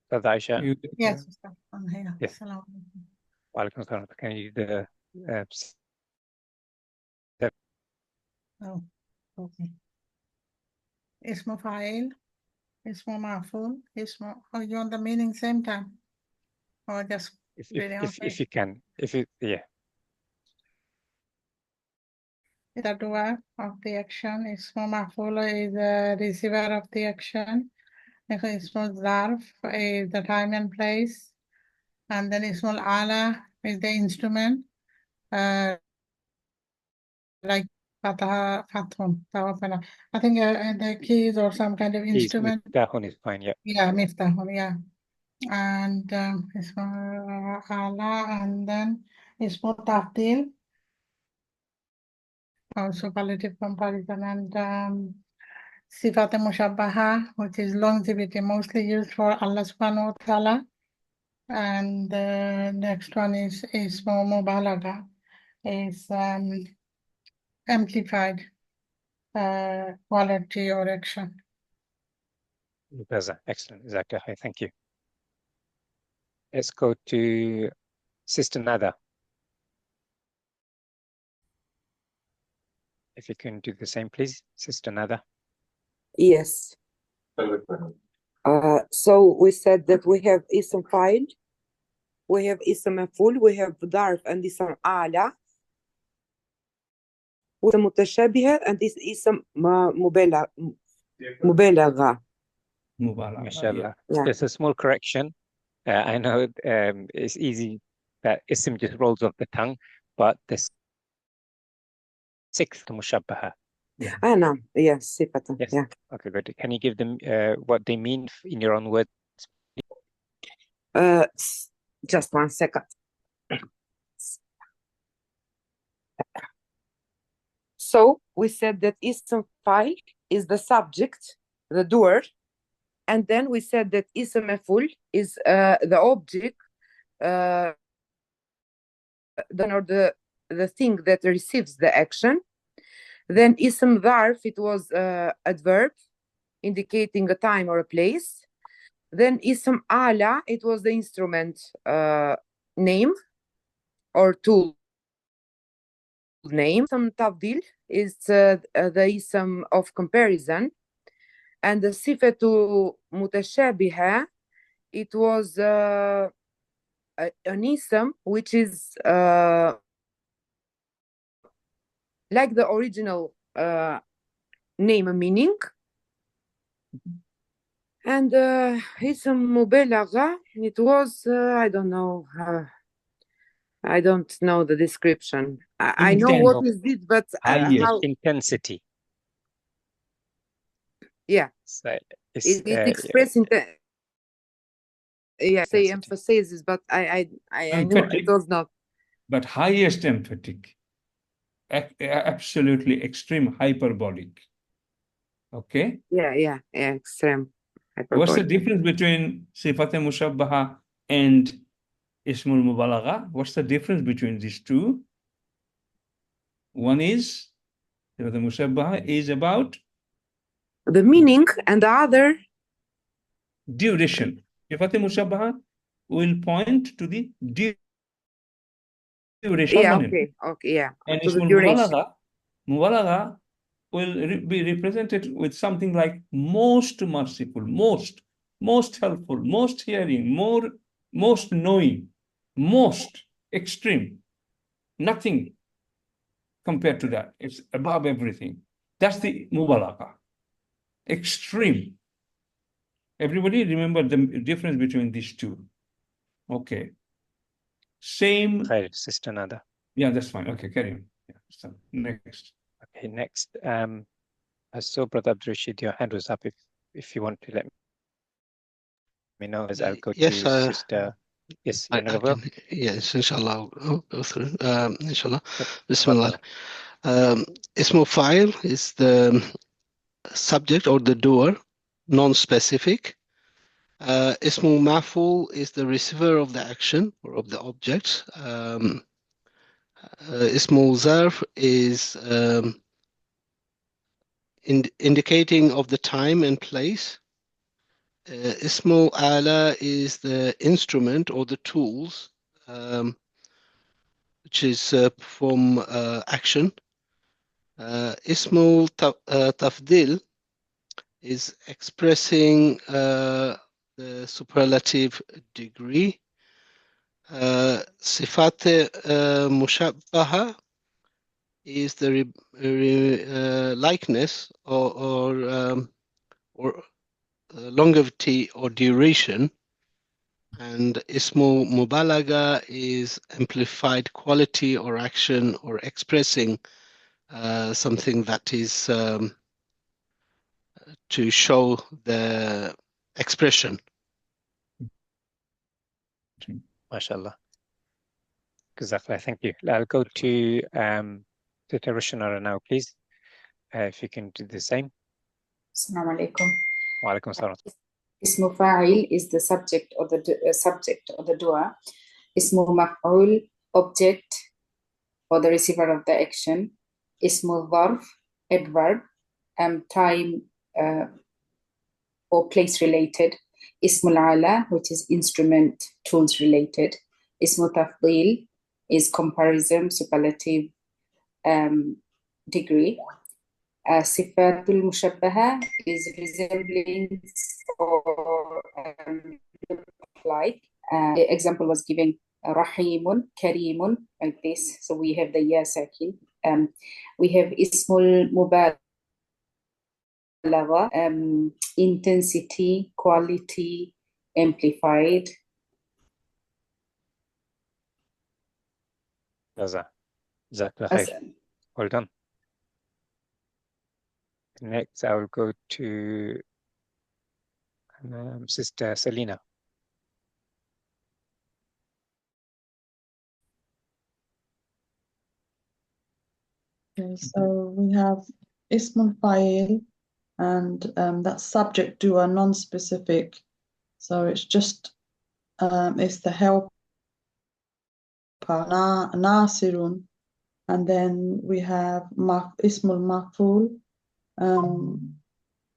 Brother Aisha. Yes, I'm here. Yes. Assalamu Walaikum salam. Can you do the Oh, okay. Ismu fa'il, ismu ma'ful, ismu. Oh, you want the meaning same time, or just if you can, yeah. The doer of the action. Ismu ma'ful is the receiver of the action. Ismu zarf is the time and place, and then ismu ala is the instrument, like Fatah, Fathun, Tawafana. I think the keys or some kind of instrument. Miftahun is fine, yeah. Yeah, Miftahun, yeah. And Ismu ala, and then Ismu Tafdil, superlative comparison, and Sifat Mushabbaha, which is longevity, mostly used for Allah subhanahu wa ta'ala. And the next one is Ismu Mubalagha, is amplified quality or action. Excellent, exactly. Thank you. Let's go to Sister Nada. If you can do the same, please, Sister Nada. Yes. So we said that we have ism fa'il, we have ism maf'ul, we have darf and ism ala, with mutashabiha and this ism mubalagha. MashaAllah. Yeah. There's a small correction. I know it's easy that ism just rolls off the tongue, but the sixth mushabbaha. No. Yes, sifatan. Yes. Yeah. Okay, good. Can you give them what they mean in your own words? Just 1 second. So we said that ism fa'il is the subject, the doer, and then we said that ism maf'ul is the object, or the thing that receives the action. Then ism dharf, it was adverb indicating a time or a place. Then ism ala, it was the instrument name or tool name. Ism tafdil is the ism of comparison. And the sifatu mutashabiha, it was an ism which is like the original name and meaning. And ism mubalagha, it was I don't know the description. I know what is it, but how intensity. Yeah. So it expresses say emphasizes, but I know it was not. But highest emphatic, absolutely extreme hyperbolic. Okay? Yeah, extreme hyperbolic. What's the difference between sifat mushabbaha and ismul mubalagha? What's the difference between these two? One is sifat mushabbaha is about the meaning, and the other duration. Sifat mushabbaha will point to the duration. Yeah, okay, yeah. And to the ismul duration. mubalagha will be represented with something like most merciful, most helpful, most hearing, most knowing, most extreme. Nothing compared to that. It's above everything. That's the mubalagha. Extreme. Everybody remember the difference between these two. Okay. Same. Hi, Sister Nada. Yeah, that's fine. Okay, carry on. Yeah, so next. Okay, next. I saw Brother Abdul Rashid, your hand was up. If you want to let me know, as I'll go yes, to Sister. Yes, yes, inshallah, I'll go through. Inshallah. Bismillah. Ismu fa'il is the subject or the doer, non-specific. Ismu maf'ul is the receiver of the action or of the object. Ismu zarf is indicating of the time and place. Ismu ala is the instrument or the tools, which is perform action. Ismu tafdil is expressing the superlative degree. Sifat mushabbaha is the likeness or longevity or duration, and ismu mubalagha is amplified quality or action or expressing something that is to show the expression. MashaAllah. Jazakallah, thank you. I'll go to Sister Rushanara now, please. If you can do the same. Assalamu alaikum. Wa alaikum assalam. Ismu fa'il is the subject or the doer. Ismu maf'ul, object or the receiver of the action. Ismu dharf, adverb, time or place related. Ismul ala, which is instrument, tools related. Ismu tafdil is comparison, superlative, degree. Sifatul Mushabbaha is resembling or look like. The example was given Rahimun, Karimun, like this. So we have the Ya Sakin. We have Ismul Mubalagha, intensity, quality, amplified. Jazakallah khair. Well done. Next, I will go to Sister Selina. Okay, so we have Ismul Fa'il, and that's subject to a non-specific. So it's just it's the helper, Nasirun, and then we have Ismul Maf'ul.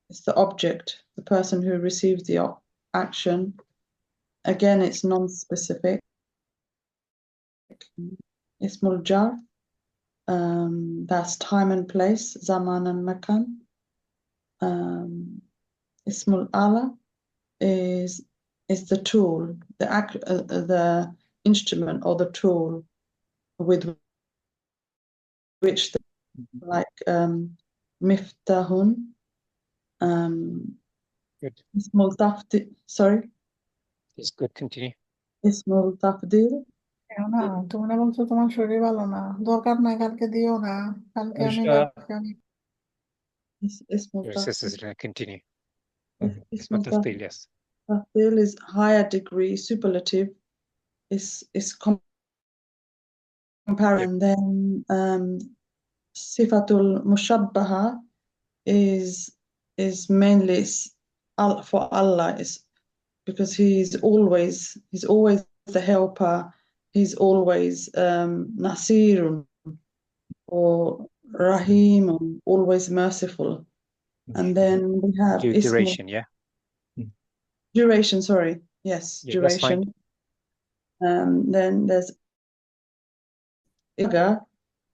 It's the object, the person who receives the action. Again, it's non-specific. Ismul Jar, that's time and place, Zaman and Makan. Ismul Ala is the tool, the instrument or the tool with which like Miftahun. Good. Ismul Tafdil, sorry. It's good, continue. Ismul Tafdil. না তুমি না বলছো তোমার শরীর ভালো না, দরকার নাই, কালকে দিও না, কালকে আমি Ismul Your sisters continue. Ismul Tafdil, yes. Tafdil is higher degree, superlative. Is comparison. And then Sifatul Mushabbaha is mainly for Allah, is because he's always the helper, he's always Nasirun or Rahimun, always merciful. And then we have duration, yeah? Duration, sorry. Yes, Yeah, duration. Then there's Iga,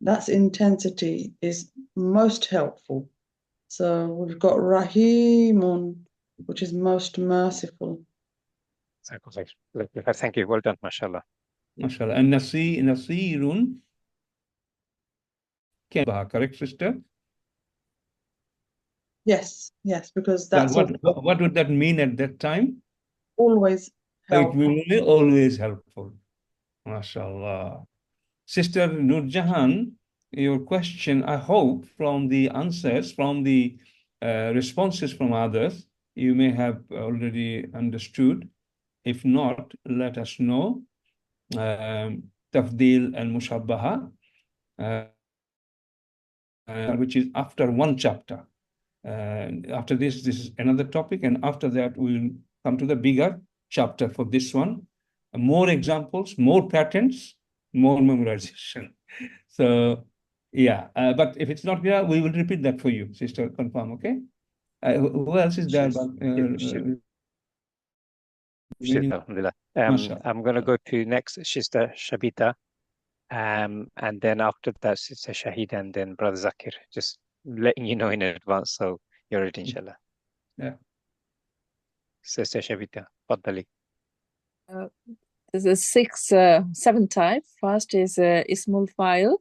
that's intensity, is most helpful. So we've got Rahimun, which is most merciful. Thank you. Well done, mashallah. MashaAllah. And Nasirun, correct, sister? Yes, because that's what would that mean at that time? Always helpful. It will be always helpful. MashaAllah. Sister Nurjahan, your question, I hope from the answers, from the responses from others, you may have already understood. If not, let us know. Tafdil and Mushabbaha, which is after one chapter. After this is another topic, and after that we'll come to the bigger chapter for this one. More examples, more patterns, more memorization. So yeah, but if it's not clear, we will repeat that for you, sister. Confirm, okay? Who else is there? I'm going to go to next Sister Shabita, and then after that Sister Shahida, and then Brother Zakir. Just letting you know in advance so you're ready, inshallah. Yeah. Sister Shabita, Faddali. There's seven types. First is Ismul Fa'il,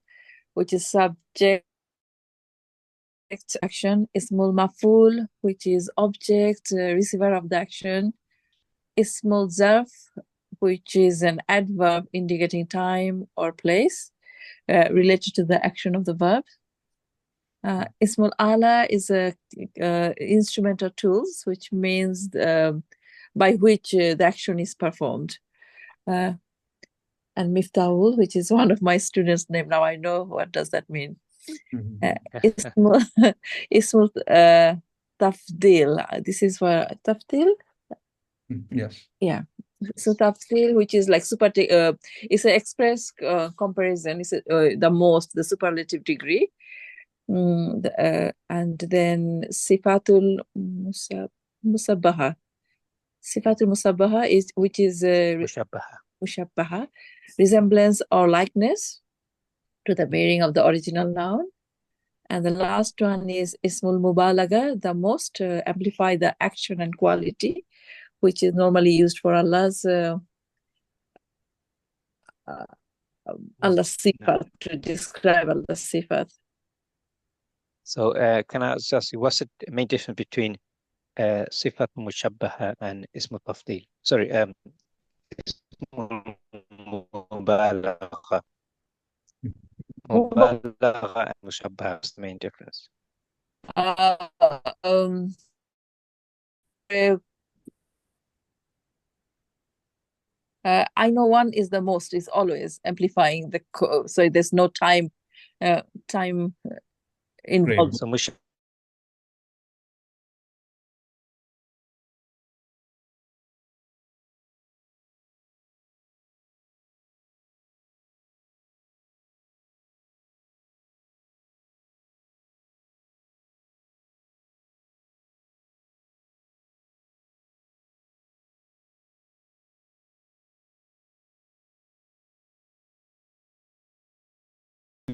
which is subject action. Ismul Maf'ul, which is object, receiver of the action. Ismul Zarf, which is an adverb indicating time or place related to the action of the verb. Ismul Ala is a instrumental tools, which means by which the action is performed. And Miftahul, which is one of my students' name. Now I know what does that mean. Ismul Tafdil. This is for Tafdil. Yes. Yeah. So Tafdil, which is like it's an express comparison. It's the superlative degree. And then Sifatul Musabbaha. Sifatul Musabbaha which is Mushabbaha, resemblance or likeness to the bearing of the original noun. And the last one is Ismul Mubalaga, the most amplify the action and quality, which is normally used for Allah's sifat, to describe Allah's sifat. So can I just see what's the main difference between صفة مشبهة and اسم التفضيل? Sorry, اسم مبالغة. مبالغة and مشبهة. What's the main difference? I know one is the most, is always amplifying the so there's no time involved. So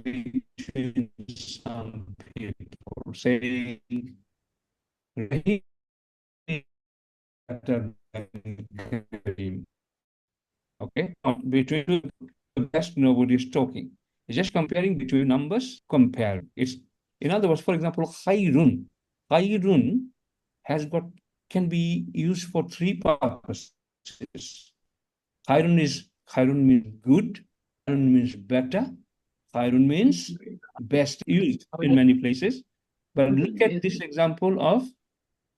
Between some people saying Rahim better than Kareem. Okay, between the best, nobody is talking. It's just comparing between numbers. Compare. It's, in other words, for example, khairun. Khairun can be used for three purposes. Khairun means good. Khairun means better. Khairun means best, used in many places. But look at this example of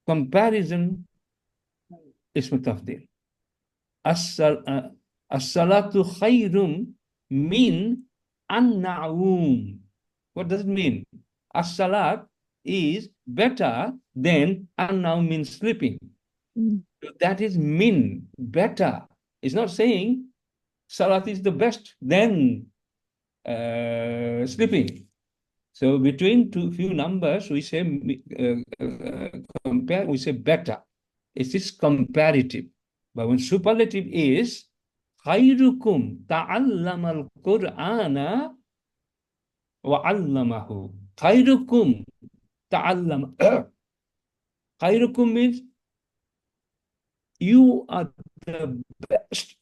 comparison. Ism tafdil. As-salatu khairum mean an-na'um. What does it mean? As-salat is better than an-na'um means sleeping. That is mean, better. It's not saying salat is the best than sleeping. So between few numbers, we say compare, we say better. It is comparative. But when superlative is khairukum ta'allama al-Qur'ana wa 'allamahu. Khairukum ta'allama. Khairukum means you are the best.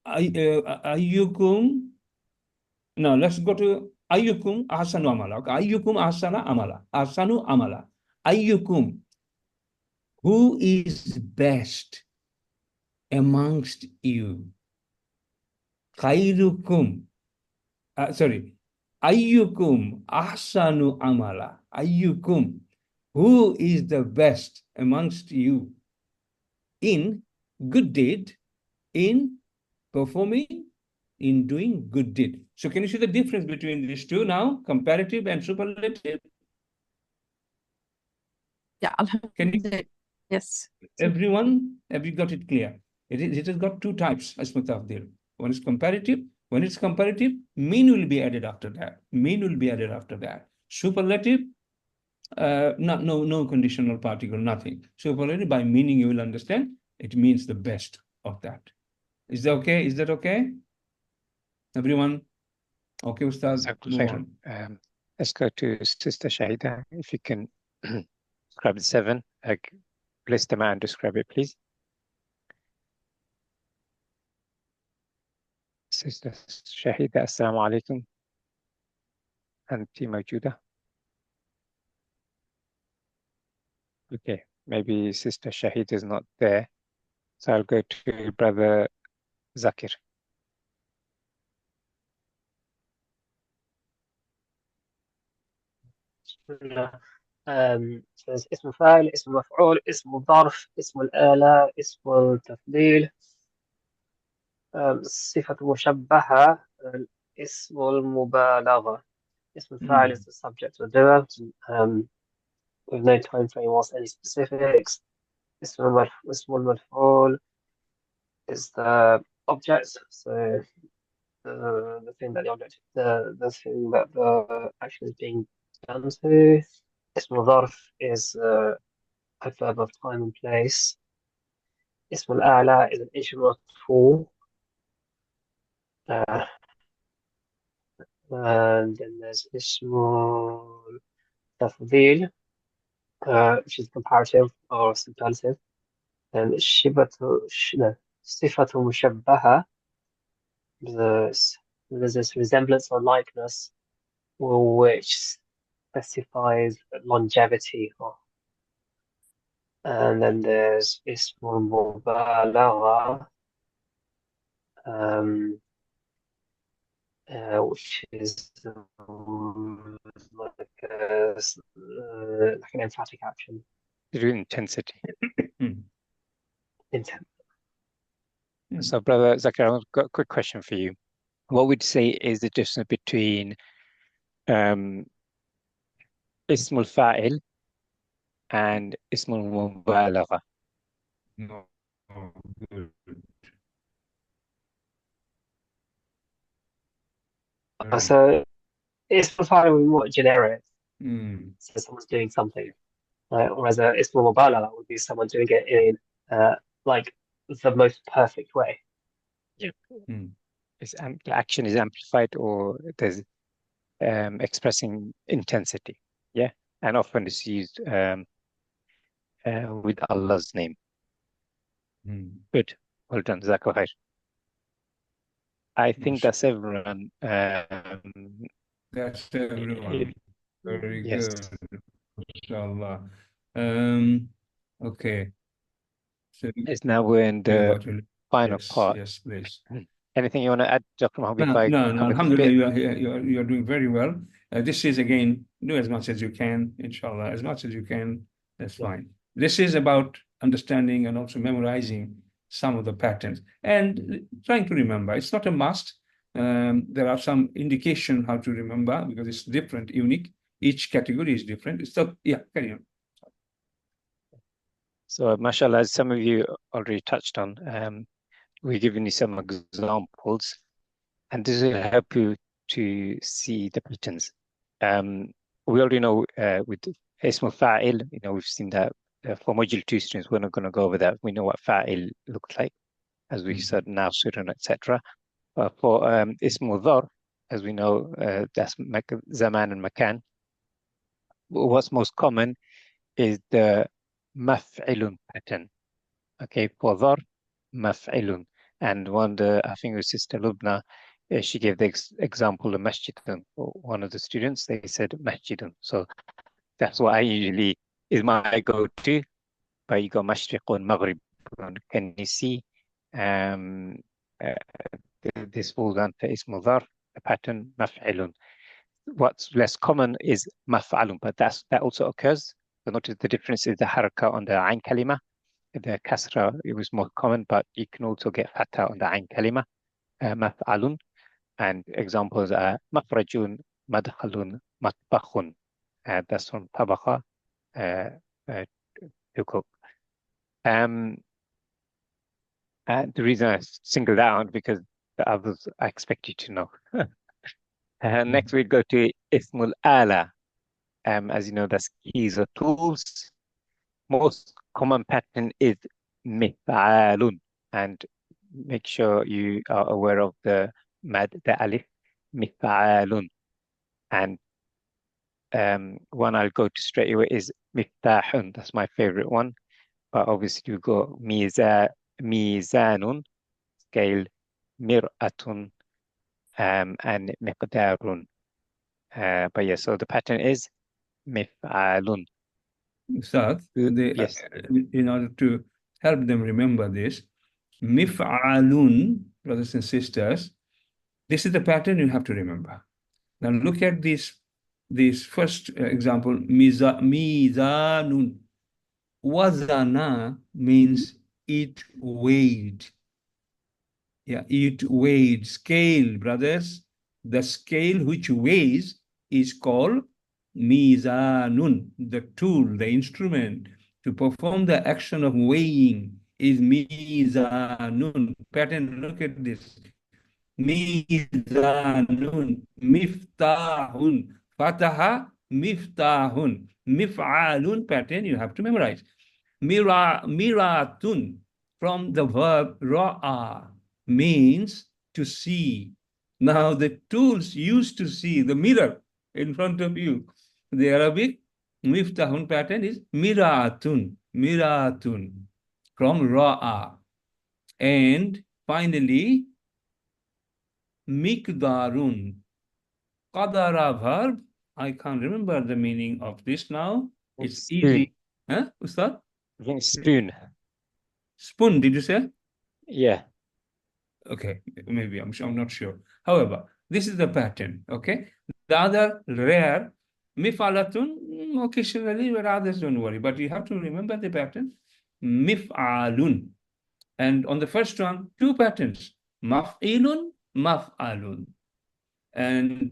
Ayyukum. Now let's go to ayyukum ahsanu amala. Okay. Ayyukum ahsana amala. Ahsanu amala. Ayyukum. Who is best amongst you? Khairukum. Ayyukum ahsanu amala. Ayyukum. Who is the best amongst you in good deed, in performing, in doing good deed? So can you see the difference between these two now, comparative and superlative? Yeah, can you? Yes. Everyone, have you got it clear? It has got two types, Ism tafdil. One is comparative. When it's comparative, mean will be added after that. Mean will be added after that. Superlative, no conditional particle, nothing. Superlative, by meaning you will understand, it means the best of that. Is that okay? Is that okay? Everyone? Okay, Ustaz. Let's go to Sister Shahida. If you can describe the 7, list them out and describe it, please. Sister Shahida, Assalamu alaikum. Anti Mawjuda. Okay, maybe Sister Shahida is not there. So I'll go to Brother Zakir. So there's اسم فاعل, اسم مفعول, اسم ظرف, اسم الآلة, اسم التفضيل, صفة مشبهة, اسم المبالغة. اسم الفاعل is the subject or verb, with no time frame or any specifics. اسم المفعول is the object, so the thing that the object, the thing that the action is being done to. اسم الظرف is a verb of time and place. اسم الأعلى is an اسم مرفوع. And then there's ismul tafdil, which is comparative or superlative. And sifatu mushabbaha, there's this resemblance or likeness which specifies longevity. And then there's ismul mubalagha, which is like an emphatic action. Intensity. Intent. So, Brother Zakir, I've got a quick question for you. What would you say is the difference between ismul fa'il and ismul mubalagha? No, good. So ismul fa'il would be more generic. So someone's doing something. Whereas ismul mubalagha would be someone doing it in like the most perfect way. Yeah. The action is amplified, or there's expressing intensity. Yeah, and often it's used with Allah's name. Good, well done, Jazakallah khair. I think that's everyone. That's everyone. Very yes. good. Inshallah. Okay. So It's now we're in the final part. Yes, please. Anything you want to add, Dr. Mohammed? No, Alhamdulillah, you are doing very well. This is, again, do as much as you can, inshallah, as much as you can, that's fine. This is about understanding and also memorizing some of the patterns and trying to remember. It's not a must. There are some indication how to remember because it's different, unique. Each category is different. So, yeah, carry on. So, mashallah, as some of you already touched on, we're giving you some examples, and this will help you to see the patterns. We already know with Ismul Fa'il, we've seen that for Module 2 students, we're not going to go over that. We know what Fa'il looks like, as we said, now, Sudan, etc. But for Ismul Dhar, as we know, that's Zaman and Makan. What's most common is the Maf'ilun pattern. Okay, for Dhar, Maf'ilun. And I think it was Sister Lubna, she gave the example of Masjidun. For one of the students, they said Masjidun. So that's what I usually is my go-to. But you got Mashriqun, Maghribun. Can you see this falls under Ismul Dhar, the pattern Maf'ilun. What's less common is Maf'alun, but that also occurs. So notice the difference is the haraka on the Ain Kalima. The kasra, it was more common, but you can also get fatha on the Ain Kalima, Maf'alun. And examples are Mafrajun, Madkhalun, Matbakhun. That's from Tabakha, to cook. And the reason I singled out because the others I expect you to know. Next we go to Ismul Ala. As you know, that's keys or tools. Most common pattern is Mif'alun, and make sure you are aware of the mad, the alif, Mif'alun. And one I'll go to straight away is Miftahun. That's my favorite one. But obviously you go Mizanun, scale, Mir'atun, and Miqdarun. But yeah, so the pattern is Mif'alun. Ustad, yes. In order to help them remember this, Mif'alun, brothers and sisters, this is the pattern you have to remember. Now look at this first example, Mizanun. Wazana means it weighed. Yeah, it weighed. Scale, brothers. The scale which weighs is called Mizanun. The tool, the instrument to perform the action of weighing is Mizanun. Pattern, look at this. Mizanun, Miftahun, Fataha, Miftahun, Mif'alun pattern you have to memorize. Miratun from the verb ra'a means to see, Now the tools used to see the mirror in front of you. The Arabic miftahun pattern is miratun, miratun, from ra'a. And finally, miqdarun. Qadara verb. I can't remember the meaning of this now. It's Spoon. easy. Huh, Ustad? I think spoon. Spoon, did you say? Yeah. Okay, maybe I'm not sure. However, this is the pattern. Okay, the other rare mifalatun occasionally, but others don't worry. But you have to remember the pattern mif'alun, and on the first one, two patterns: maf'ilun, maf'alun, and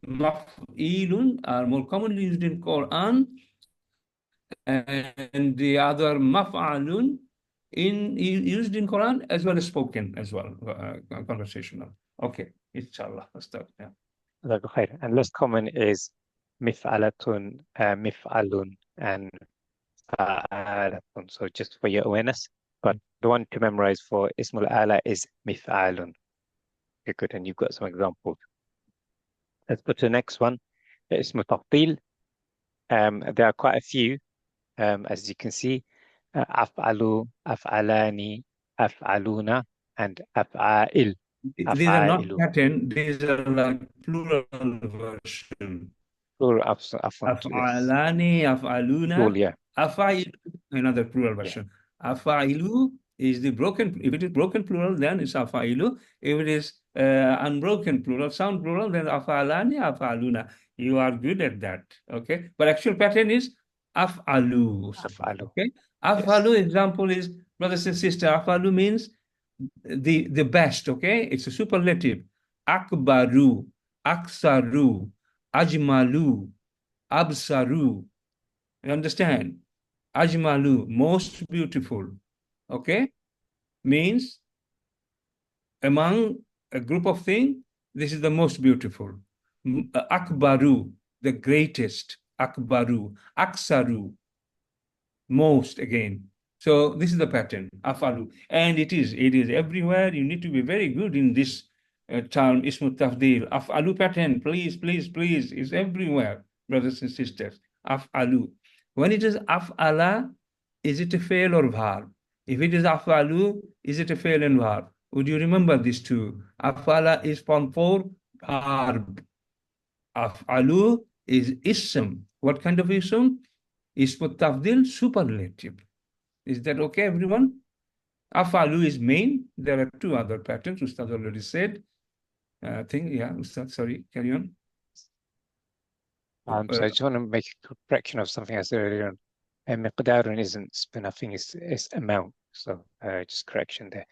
maf'ilun are more commonly used in Quran, and the other maf'alun used in Quran as well as spoken as well, conversational. Okay, inshallah. Yeah. And less common is mif'alatun, mif'alun, and fa'alatun. So just for your awareness. But the one to memorize for Ismul Ala is mif'alun. Okay, good. And you've got some examples. Let's go to the next one. Ismul Tafdil. There are quite a few, as you can see. Af'alu, af'alani, af'aluna, and af'a'il. These are not pattern, these are like plural version. Plural, af'alani, af'aluna, plural, yeah. af'a'ilu, another plural version. Yeah. Af'a'ilu is the broken, if it is broken plural, then it's af'a'ilu. If it is unbroken plural, sound plural, then af'alani, af'aluna. You are good at that, okay? But actual pattern is af'alu. Af'alu. Okay? Af'alu example is, brothers and sisters, af'alu means the best, okay? It's a superlative. Akbaru, aksaru, ajmalu, absaru. You understand? Ajmalu, most beautiful, okay? Means among a group of things, this is the most beautiful. Akbaru, the greatest. Akbaru, aksaru, most again. So this is the pattern, afalu, and it is everywhere. You need to be very good in this term, ismu tafdil. Afalu pattern, please, is everywhere, brothers and sisters. Afalu. When it is afala, is it a fail or verb? If it is afalu, is it a fail and verb? Would you remember these two? Afala is form for verb. Afalu is ism. What kind of ism? Ismu tafdil, superlative. Is that okay, everyone? Afalu is main. There are two other patterns, Ustad already said. I think, yeah, Ustad, sorry, carry on. So I just want to make a correction of something I said earlier on. Miqdarun isn't spin, I think it's amount. So just correction there.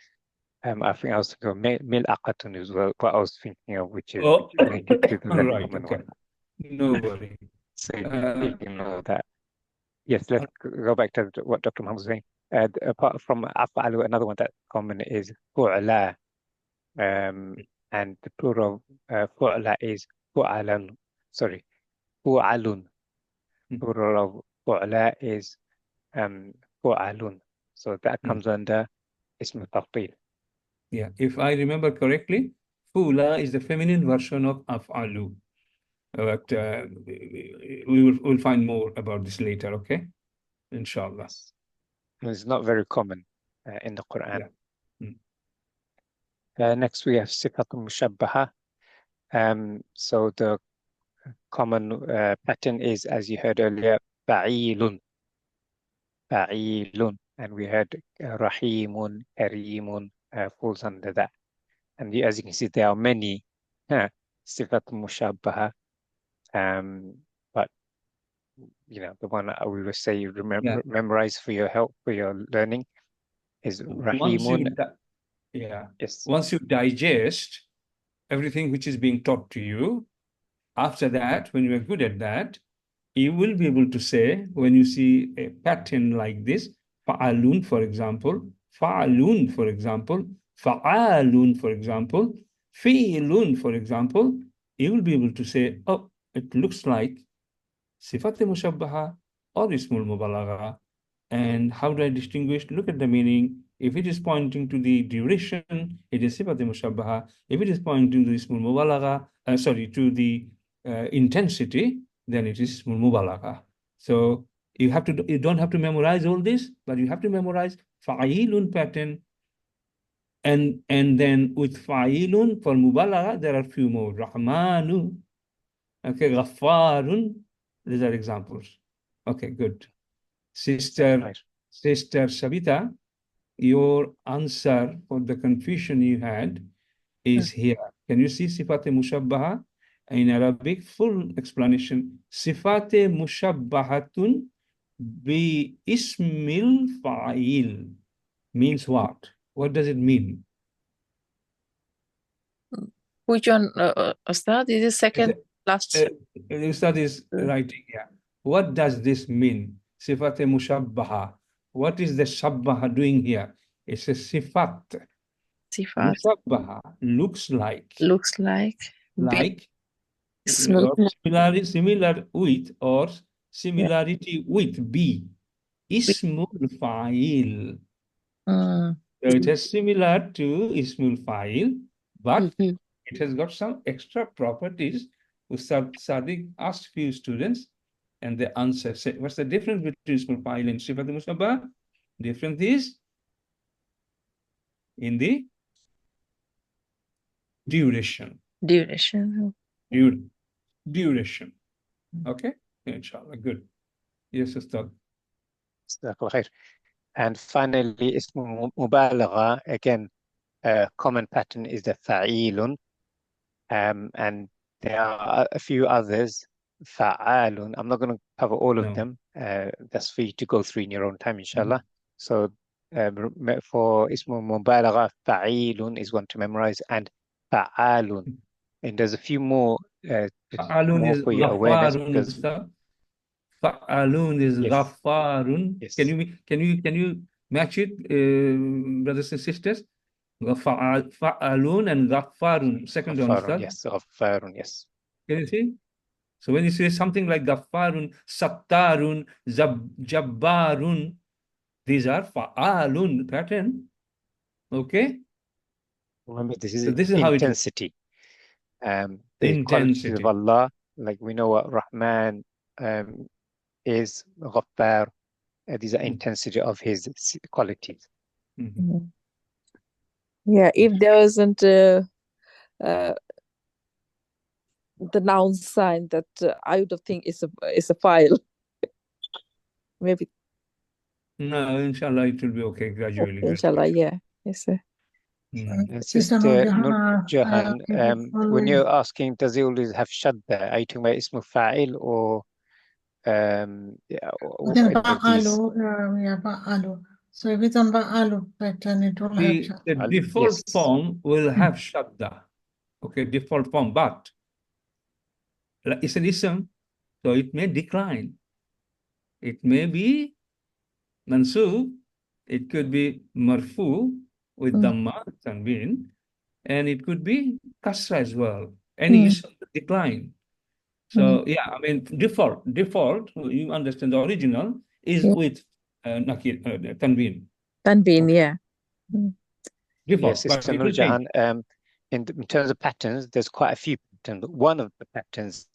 I think I was thinking of mil'aqatun is what I was thinking of, which is related to the less common one. No worry. So you can know that. Yes, let's go back to what Dr. Muhammad was saying. Apart from af'alu, another one that's common is fu'la. And the plural fu'la is fu'alan. Sorry, fu'alun. Plural of fu'la is fu'alun. So that comes under ism tafdil. Yeah, if I remember correctly, fu'la is the feminine version of af'alu. But we'll find more about this later, okay? Inshallah. It's not very common in the Quran. Yeah. Next we have sifatun mushabbaha. So the common pattern is, as you heard earlier, fa'ilun. Fa'ilun. And we heard rahimun, karimun falls under that. And as you can see, there are many sifatun mushabbaha. But you know, the one we will say you memorize for your help, for your learning is rahimun. Once you digest everything which is being taught to you, after that, when you are good at that, you will be able to say, when you see a pattern like this, fa'alun, for example, fa'alun, for example, fa'alun, for example, fi'lun, for example, you will be able to say, oh, it looks like sifat mushabbaha or ismul mubalagha. And how do I distinguish? Look at the meaning. If it is pointing to the duration, it is sifat mushabbaha. If it is pointing to ismul mubalagha, to the intensity, then it is ismul mubalagha. So you don't have to memorize all this, but you have to memorize fa'ilun pattern. And then with fa'ilun for mubalagha, there are few more. Rahmanu, okay, Ghaffarun. These are examples. Okay, good. Sister Sabita, your answer for the confusion you had is here. Can you see Sifate Mushabbaha in Arabic? Full explanation. Sifate Mushabbahatun bi ismil fa'il means what? What does it mean? Which one, Ustad? Is the second last? Ustad is writing here. What does this mean? Sifate Mushabbaha. What is the shabbaha doing here? It's a sifat. Sifat. Mushabbaha looks like. Looks like. Like. Similar with or similarity with be. Ismul fa'il. So it is similar to Ismul fa'il, but it has got some extra properties. Ustad Sadiq asked few students, and the answer said, what's the difference between Ismul fa'il and Sifat Mushabbaha? Difference is in the duration. Duration. Duration. Okay? Inshallah. Good. Yes, Ustad. And finally, Ismu Mubalagha, again, common pattern is the fa'ilun. And there are a few others. Fa'alun. I'm not going to cover all of them. That's for you to go through in your own time, inshallah. So for Ismu Mubalagha, fa'ilun is one to memorize, and fa'alun. And there's a few more, more for your awareness. Because Fa'alun is Ghaffarun. Yes. Can you match it, brothers and sisters? Fa'alun and Ghaffarun. Second one, Ustad. Yes, Ghaffarun, yes. Can you see? So when you say something like Ghaffarun, Sattarun, Jabbarun, these are Fa'alun pattern. Okay? Remember, this is intensity. The qualities of Allah, like we know what Rahman is, Ghaffar. These are intensity of his qualities. Yeah, if there wasn't the noun sign, that I would have think it's a file. Maybe. No, inshallah, it will be okay gradually. Okay, inshallah, yeah. Yes, sir. Sister Nurjahan, when you're asking, does he always have shadda? Are you talking about Ismu Fa'il or Ba'alu. So if it's on Ba'alu pattern, it will have shadda. The default form will have shadda. Okay, default form, but it's an ism, so it may decline. It may be mansub, it could be marfu with dhamma, tanween, and it could be kasra as well. Any ism decline. So yeah, I mean default, you understand the original is with nakir, tanween. Tanween, yeah. Default. Yes, Sister Nurjahan, in terms of patterns, there's quite a few patterns, but one of the patterns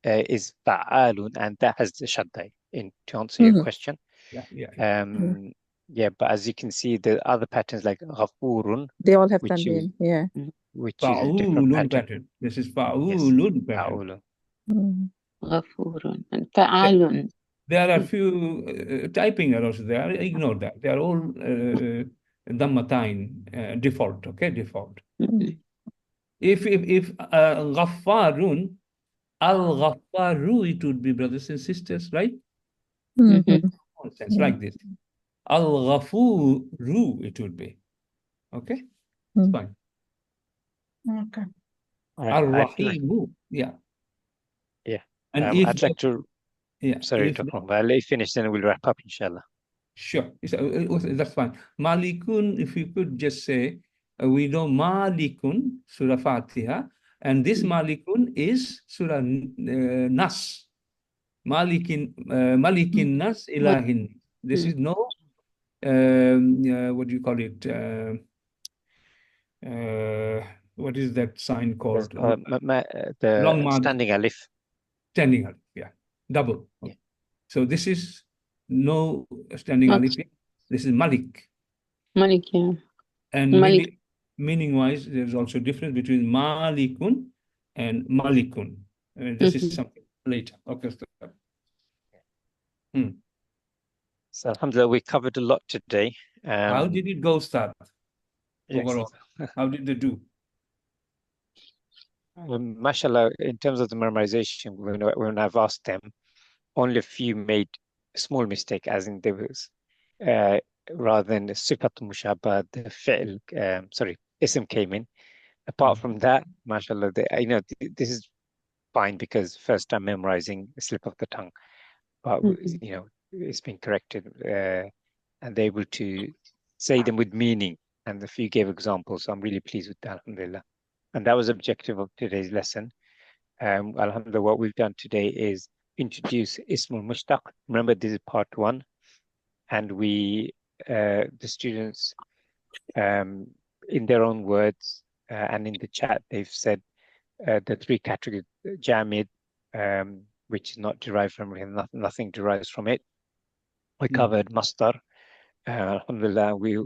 is fa'alun, and that has the shadda to answer your question. Yeah, but as you can see, the other patterns like ghafurun, they all have tanween, which is a different pattern. This is fa'ulun pattern. Ghafurun and fa'alun. There are few typing errors there. Ignore that. They are all dhammatain, default. Okay, default. If Ghaffarun, Al-Ghaffaru, it would be, brothers and sisters, right? Sense like this. Al-Ghafuru, it would be. Okay? It's fine. Okay. Ar-Rahimu, yeah. Yeah. And I'd like to... Sorry, Dr. I'll let you finish, then we'll wrap up, inshallah. Sure. That's fine. Malikun, if you could just say, we know Malikun, Surah Fatiha, and this Malikun is Surah Nas. Malikin Nas Ilahin. This is no what do you call it? What is that sign called? Long the mad standing alif. standing alif, yeah, double. Yeah. So this is no standing alif. This is Malik. Malik, yeah. And Malik. meaning wise, there's also a difference between Malikun and Malikun. This is something later. Okay. So alhamdulillah, we covered a lot today. How did it go, Start? Yes. Overall, how did they do? Mashallah, in terms of the memorization, when I've asked them, only a few made a small mistake, as in there was, rather than the sifat mushabah, the fi'l, ism came in. Apart from that, mashallah, this is fine because first time memorizing, a slip of the tongue. But, it's been corrected, and they're able to say them with meaning. And a few gave examples, so I'm really pleased with that, alhamdulillah. And that was the objective of today's lesson. Alhamdulillah, what we've done today is introduce Ismul Mushtaq. Remember, this is part 1. And the students, in their own words and in the chat, they've said the 3 categories: Jamid, which is not derived from it, nothing derives from it. We covered Masdar. Alhamdulillah, we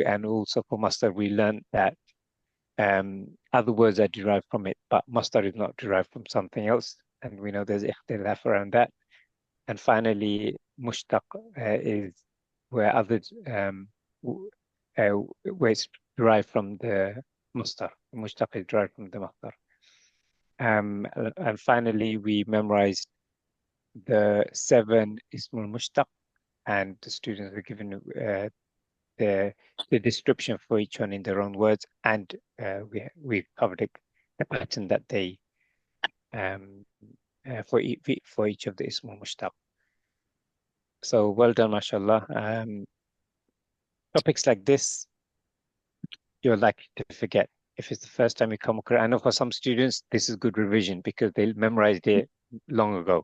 and also for Masdar, we learned that other words are derived from it, but Masdar is not derived from something else, and we know there's ikhtilaf around that. And finally, Mushtaq is where others where it's derived from the Masdar. Mushtaq is derived from the Masdar. And finally, we memorized the 7 Ismul Mushtaq, and the students were given the description for each one in their own words, and we covered the pattern that they for each of the Ismul Mushtaq. So well done, mashallah. Topics like this, you're likely to forget if it's the first time you come across. I know for some students, this is good revision because they memorized it long ago.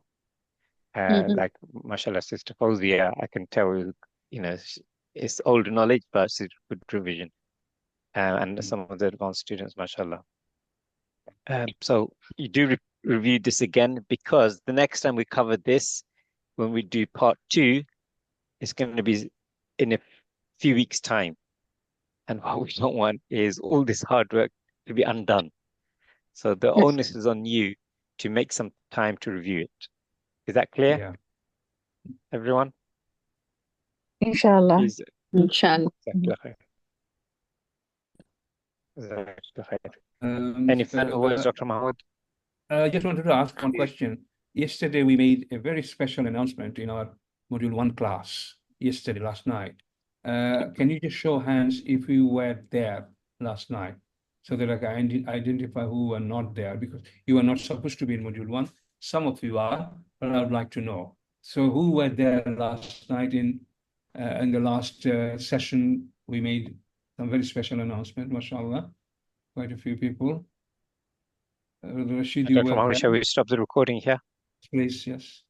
Like mashallah, Sister Fauzia, I can tell it's old knowledge, but it's good revision. And some of the advanced students, mashallah. So you do review this again, because the next time we cover this, when we do part 2, it's going to be in a few weeks' time. And what we don't want is all this hard work to be undone. So the onus is on you to make some time to review it. Is that clear? Yeah. Everyone? Inshallah. Please. Inshallah. Any final words, Dr. Mahmoud? I just wanted to ask one question. Yesterday, we made a very special announcement in our Module 1 class, last night. Can you just show hands if you were there last night, so that I can identify who were not there, because you are not supposed to be in Module 1. Some of you are, but I would like to know. So who were there last night in the last session? We made some very special announcement, mashallah. Quite a few people. Rashid, you were there. Shall we stop the recording here? Please, yes.